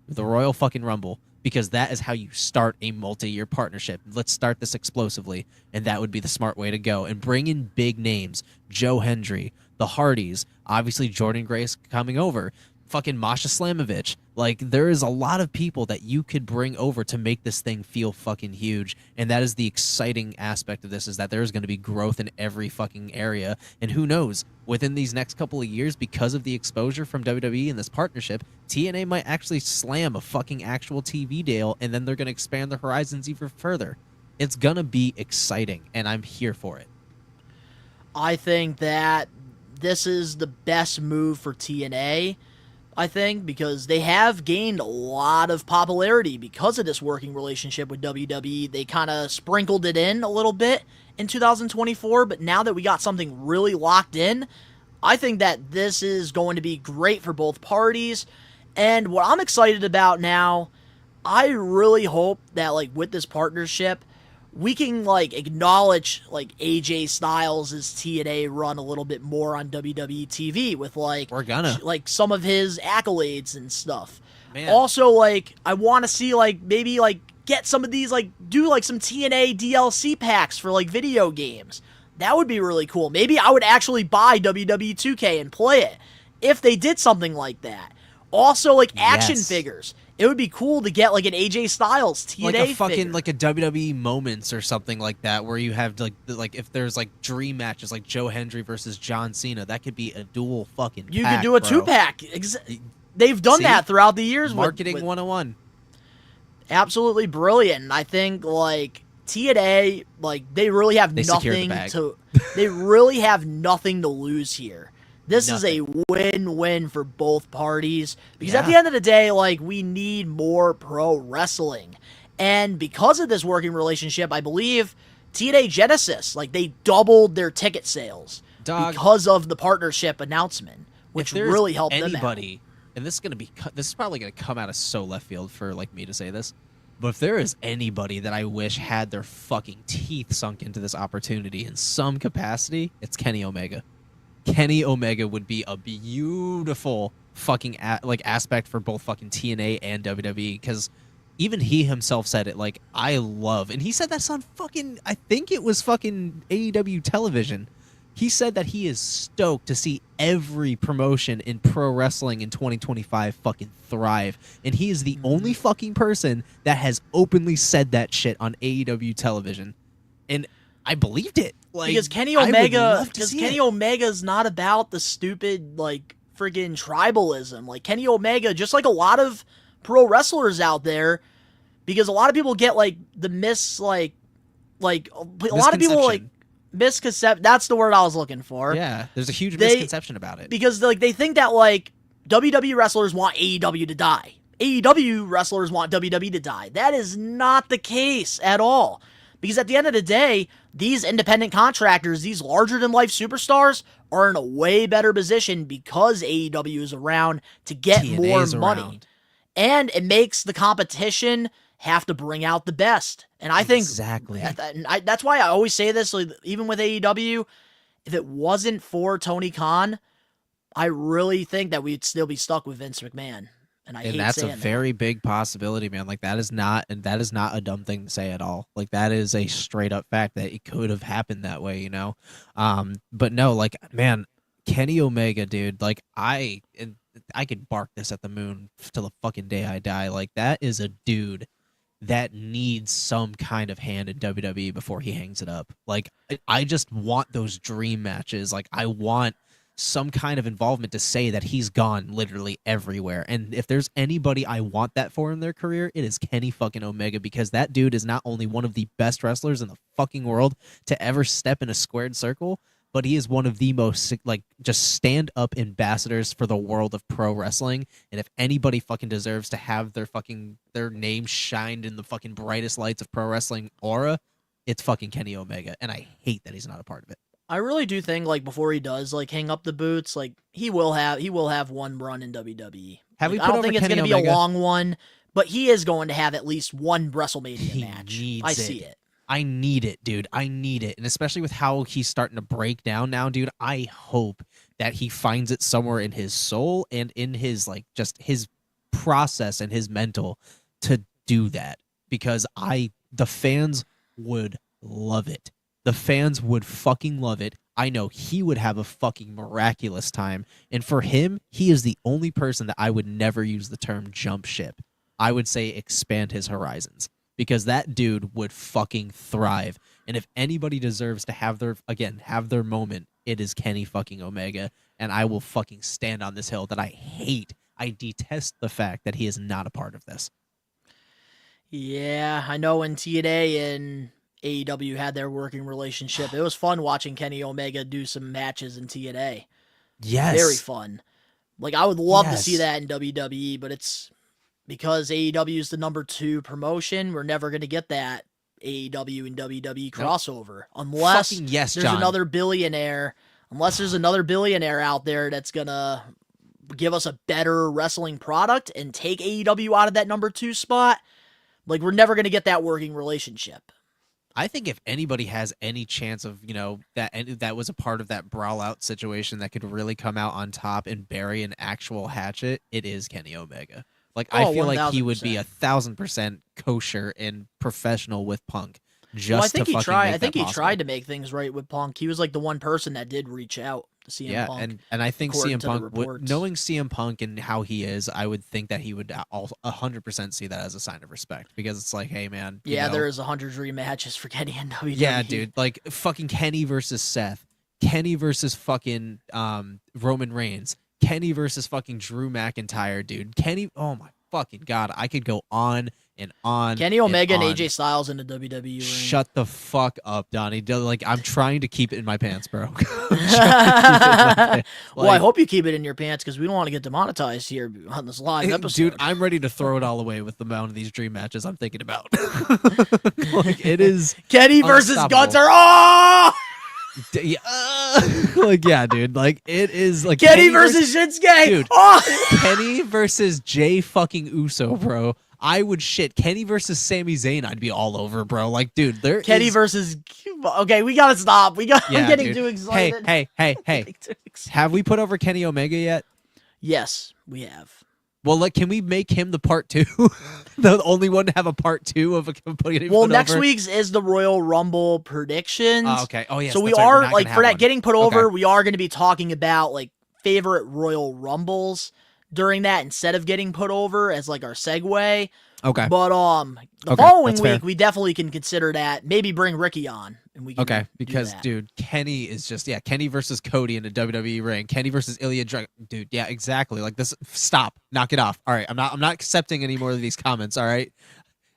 the Royal fucking Rumble, because that is how you start a multi-year partnership. Let's start this explosively, and that would be the smart way to go. And bring in big names, Joe Hendry, the Hardys, obviously Jordan Grace coming over, fucking Masha Slamovich. There is a lot of people that you could bring over to make this thing feel fucking huge, and that is the exciting aspect of this, is that there's going to be growth in every fucking area. And who knows, within these next couple of years, because of the exposure from WWE and this partnership, TNA might actually slam a fucking actual TV deal, and then they're going to expand their horizons even further. It's going to be exciting, and I'm here for it. I think that this is the best move for TNA, because they have gained a lot of popularity because of this working relationship with WWE. They kind of sprinkled it in a little bit in 2024, but now that we got something really locked in, I think that this is going to be great for both parties. And what I'm excited about now, I really hope that, with this partnership, we can, acknowledge, AJ Styles' TNA run a little bit more on WWE TV with, We're gonna. Some of his accolades and stuff. Man. Also, I want to see, maybe, get some of these, do, some TNA DLC packs for, video games. That would be really cool. Maybe I would actually buy WWE 2K and play it if they did something like that. Also, action figures. It would be cool to get, an AJ Styles TNA figure. Like a WWE Moments or something like that, where you have, if there's, dream matches, like Joe Hendry versus John Cena, that could be a dual fucking You pack, could do a bro. 2-pack. They've done that throughout the years. Marketing 101. Absolutely brilliant. And I think, TNA, they really have nothing they really have nothing to lose here. This is a win-win for both parties, because at the end of the day, we need more pro wrestling. And because of this working relationship, I believe TNA Genesis, they doubled their ticket sales because of the partnership announcement, which really helped them out. And this is probably going to come out of so left field for me to say this, but if there is anybody that I wish had their fucking teeth sunk into this opportunity in some capacity, it's Kenny Omega. Kenny Omega would be a beautiful fucking aspect for both fucking TNA and WWE, because even he himself said it, I love, and he said that's on fucking, I think it was fucking AEW television. He said that he is stoked to see every promotion in pro wrestling in 2025 fucking thrive, and he is the only fucking person that has openly said that shit on AEW television, and I believed it. Because Kenny Omega's not about the stupid, friggin' tribalism. Kenny Omega, just like a lot of pro wrestlers out there, because a lot of people get, the a lot of people, misconception. That's the word I was looking for. Yeah, there's a huge misconception about it. Because, they think that, WWE wrestlers want AEW to die. AEW wrestlers want WWE to die. That is not the case at all. Because at the end of the day, these independent contractors, these larger-than-life superstars, are in a way better position because AEW is around to get more money. And it makes the competition have to bring out the best. And I think that's why I always say this, even with AEW, if it wasn't for Tony Khan, I really think that we'd still be stuck with Vince McMahon. And And that's a very big possibility, man. Like that is not a dumb thing to say at all. Like that is a straight up fact that it could have happened that way, you know? But no, like, man, Kenny Omega, dude, like I could bark this at the moon till the fucking day I die. Like that is a dude that needs some kind of hand in WWE before he hangs it up. Like I just want those dream matches. Like I want some kind of involvement to say that he's gone literally everywhere. And if there's anybody I want that for in their career, it is Kenny fucking Omega, because that dude is not only one of the best wrestlers in the fucking world to ever step in a squared circle, but he is one of the most, like, just stand-up ambassadors for the world of pro wrestling. And if anybody fucking deserves to have their name shined in the fucking brightest lights of pro wrestling aura, it's fucking Kenny Omega. And I hate that he's not a part of it. I really do think, like, before he does, like, hang up the boots, like, he will have one run in WWE. Have we I put don't over think it's Kenny going to be Omega? a long one, but he is going to have at least one WrestleMania match. I see it. I need it, dude. I need it. And especially with how he's starting to break down now, dude, I hope that he finds it somewhere in his soul and in his, like, just his process and his mental to do that. Because the fans would love it. The fans would fucking love it. I know he would have a fucking miraculous time. And for him, he is the only person that I would never use the term jump ship. I would say expand his horizons, because that dude would fucking thrive. And if anybody deserves to have their moment, it is Kenny fucking Omega. And I will fucking stand on this hill that I detest the fact that he is not a part of this. Yeah, I know when TNA and AEW had their working relationship, it was fun watching Kenny Omega do some matches in TNA. Yes. Very fun. Like, I would love to see that in WWE, but it's because AEW is the number 2 promotion. We're never going to get that AEW and WWE crossover unless there's another billionaire. Unless there's another billionaire out there that's going to give us a better wrestling product and take AEW out of that number 2 spot. Like, we're never going to get that working relationship. I think if anybody has any chance of, that was a part of that brawl out situation that could really come out on top and bury an actual hatchet, it is Kenny Omega. Like, I feel like he would be 1,000% kosher and professional with Punk. I think he tried to make things right with Punk. He was like the one person that did reach out to CM Punk. And I think CM Punk, knowing CM Punk and how he is, I would think that he would 100% see that as a sign of respect, because it's like, hey man, there is 100 dream matches for Kenny and WWE. Yeah, dude, like fucking Kenny versus Seth, Kenny versus fucking Roman Reigns, Kenny versus fucking Drew McIntyre, dude. Kenny, oh my fucking god, I could go on and on. Kenny Omega and AJ Styles in the WWE ring. Shut the fuck up, Donnie. Like, I'm trying to keep it in my pants, bro. Well, I hope you keep it in your pants, because we don't want to get demonetized here on this live episode. Dude, I'm ready to throw it all away with the amount of these dream matches I'm thinking about. Like, it is Kenny versus Gunther. Oh! Yeah, dude. Like, it is like Kenny versus Shinsuke. Dude, oh! Kenny versus Jay fucking Uso, bro. I would shit. Kenny versus Sami Zayn, I'd be all over, bro. Like, dude, Kenny versus. Okay, we gotta stop. I'm getting too excited. Hey. Have we put over Kenny Omega yet? Yes, we have. Well, like, can we make him the part 2? The only one to have a part 2 of a company. Well, next week's is the Royal Rumble predictions. Oh, okay. Oh, yes. So we are, like, for that getting put over, we are going to be talking about, like, favorite Royal Rumbles during that instead of getting put over as, like, our segue. Okay. But the following week, we definitely can consider that. Maybe bring Ricky on. And we can because, dude, Kenny is just, Kenny versus Cody in a WWE ring. Kenny versus Ilya Dragunov. Dude, yeah, exactly. Like, this, stop. Knock it off. All right, I'm not accepting any more of these comments, all right?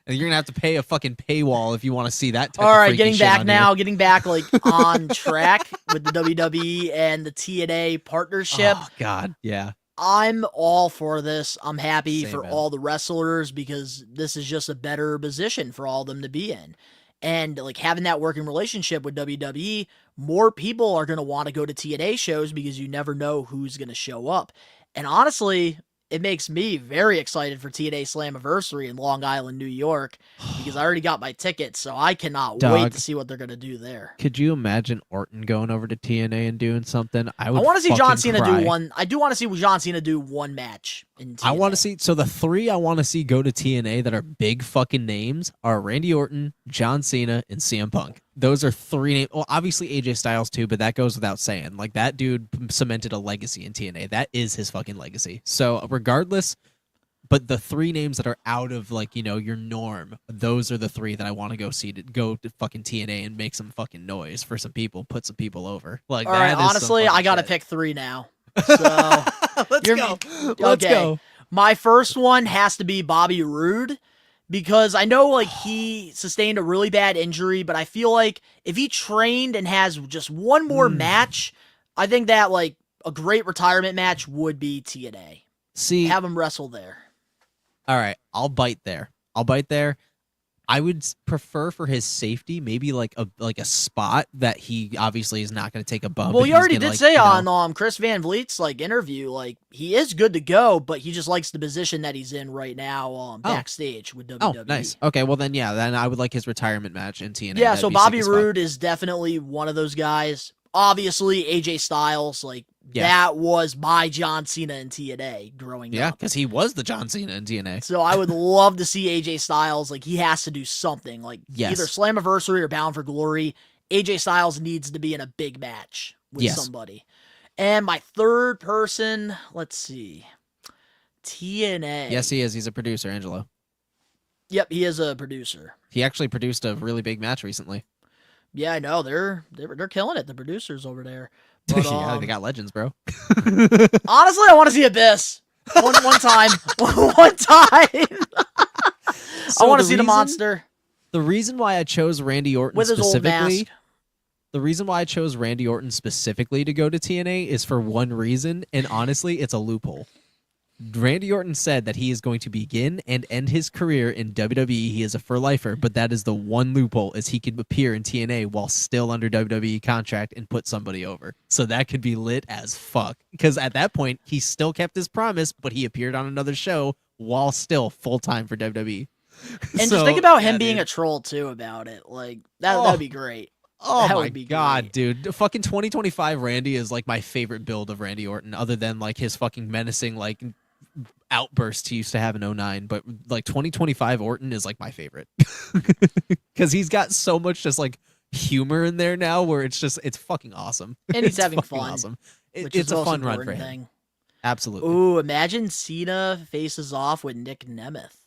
And you're going to have to pay a fucking paywall if you want to see that type of freaky getting shit back on now, here. getting back, like, on track with the WWE and the TNA partnership. Oh, God, yeah. I'm all for this. I'm happy for all the wrestlers, because this is just a better position for all of them to be in. And, like, having that working relationship with WWE, more people are going to want to go to TNA shows, because you never know who's going to show up. And honestly, it makes me very excited for TNA Slammiversary in Long Island, New York, because I already got my tickets, so I cannot wait to see what they're going to do there. Could you imagine Orton going over to TNA and doing something? I want to see John Cena do one. I do want to see John Cena do one match in TNA. I want to see. So the 3 I want to see go to TNA that are big fucking names are Randy Orton, John Cena, and CM Punk. Those are 3 names. Well, obviously AJ Styles too, but that goes without saying. Like, that dude cemented a legacy in TNA. That is his fucking legacy. So regardless, but the 3 names that are out of, like, you know, your norm, those are the 3 that I want to go see, to go to fucking TNA and make some fucking noise for some people, put some people over. Like, all right, honestly, I gotta pick 3 now. So Let's go. Let's go. My first one has to be Bobby Roode, because I know, like, he sustained a really bad injury, but I feel like if he trained and has just one more match, I think that, like, a great retirement match would be TNA. See, have him wrestle there. All right, I'll bite there. I would prefer for his safety, maybe like a spot that he obviously is not going to take a bump. Well, he already did say on Chris Van Vliet's like interview, like, he is good to go, but he just likes the position that he's in right now backstage with WWE. Oh, nice. Okay, well then I would like his retirement match in TNA. Yeah, so Bobby Roode is definitely one of those guys. Obviously, AJ Styles, like, that was my John Cena in TNA growing up. Yeah, because he was the John Cena in TNA. So I would love to see AJ Styles. Like, he has to do something. Like, either Slammiversary or Bound for Glory. AJ Styles needs to be in a big match with somebody. And my third person, let's see. TNA. Yes, he is. He's a producer, Angelo. Yep, he is a producer. He actually produced a really big match recently. Yeah, I know. They're killing it, the producers over there. But, yeah, they got legends, bro. Honestly, I want to see Abyss. One time. One time. I want to see the monster. The reason why I chose Randy Orton with his old mask. The reason why I chose Randy Orton specifically to go to TNA is for one reason, and honestly, it's a loophole. Randy Orton said that he is going to begin and end his career in WWE. He is a for-lifer, but that is the one loophole, is he could appear in TNA while still under WWE contract and put somebody over. So that could be lit as fuck. Because at that point, he still kept his promise, but he appeared on another show while still full-time for WWE. And just think about him being a troll, too, about it. Like, that'd be great. Oh my god, dude. Fucking 2025 Randy is like my favorite build of Randy Orton, other than like his fucking menacing like outburst he used to have in 2009, but like 2025 Orton is like my favorite. Because he's got so much just like humor in there now where it's fucking awesome. And he's having fun. Awesome. It's a fun run for him. Absolutely. Ooh, imagine Cena faces off with Nick Nemeth.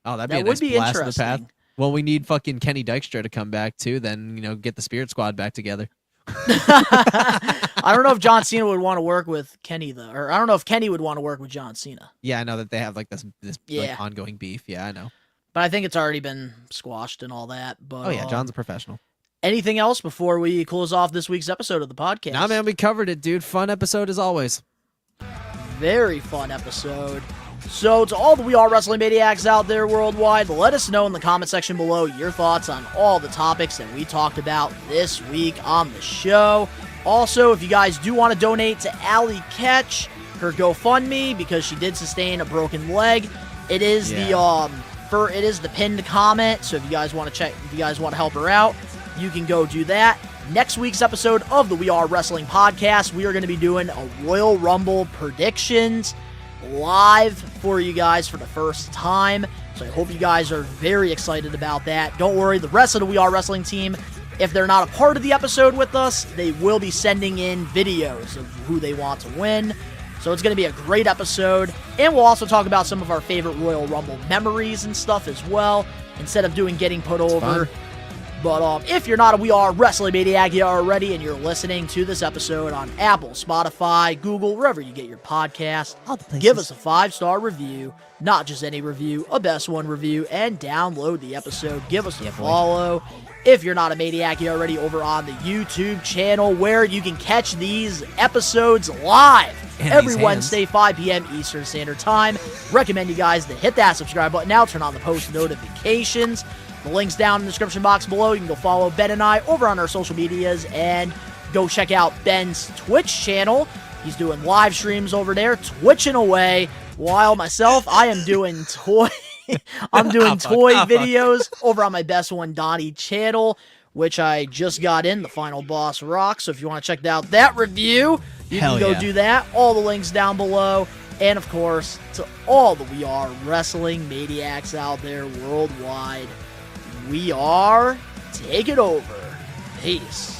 Oh, that'd be a nice blast in the path. Well, we need fucking Kenny Dykstra to come back too, then, you know, get the Spirit Squad back together. I don't know if John Cena would want to work with Kenny, though. Or I don't know if Kenny would want to work with John Cena. Yeah, I know that they have like this like, ongoing beef. Yeah, I know. But I think it's already been squashed and all that. But oh yeah, John's a professional. Anything else before we close off this week's episode of the podcast? Nah, man, we covered it, dude. Fun episode as always. Very fun episode. So to all the We Are Wrestling Maniacs out there worldwide, let us know in the comment section below your thoughts on all the topics that we talked about this week on the show. Also, if you guys do want to donate to Allie Ketch, her GoFundMe, because she did sustain a broken leg, it is the pinned comment. So if you guys want to help her out, you can go do that. Next week's episode of the We Are Wrestling podcast, we are going to be doing a Royal Rumble predictions live for you guys for the first time. So I hope you guys are very excited about that. Don't worry, the rest of the We Are Wrestling team, if they're not a part of the episode with us, they will be sending in videos of who they want to win. So it's going to be a great episode. And we'll also talk about some of our favorite Royal Rumble memories and stuff as well, instead of doing Getting Put Over. Fun. But if you're not a We Are Wrestling Maniac yet already, and you're listening to this episode on Apple, Spotify, Google, wherever you get your podcast, give us a 5-star review, not just any review, a best one review, and download the episode. Give us a follow. If you're not a Maniac yet already, over on the YouTube channel, where you can catch these episodes live every Wednesday, 5 p.m. Eastern Standard Time. Recommend you guys to hit that subscribe button now, turn on the post notifications. The link's down in the description box below. You can go follow Ben and I over on our social medias and go check out Ben's Twitch channel. He's doing live streams over there, twitching away, while myself, I am doing toy videos over on my Best One Donnie channel, which I just got in, the Final Boss Rock. So if you want to check out that review, you can go do that. All the links down below. And of course, to all the We Are Wrestling Maniacs out there worldwide, we are Take It Over. Peace.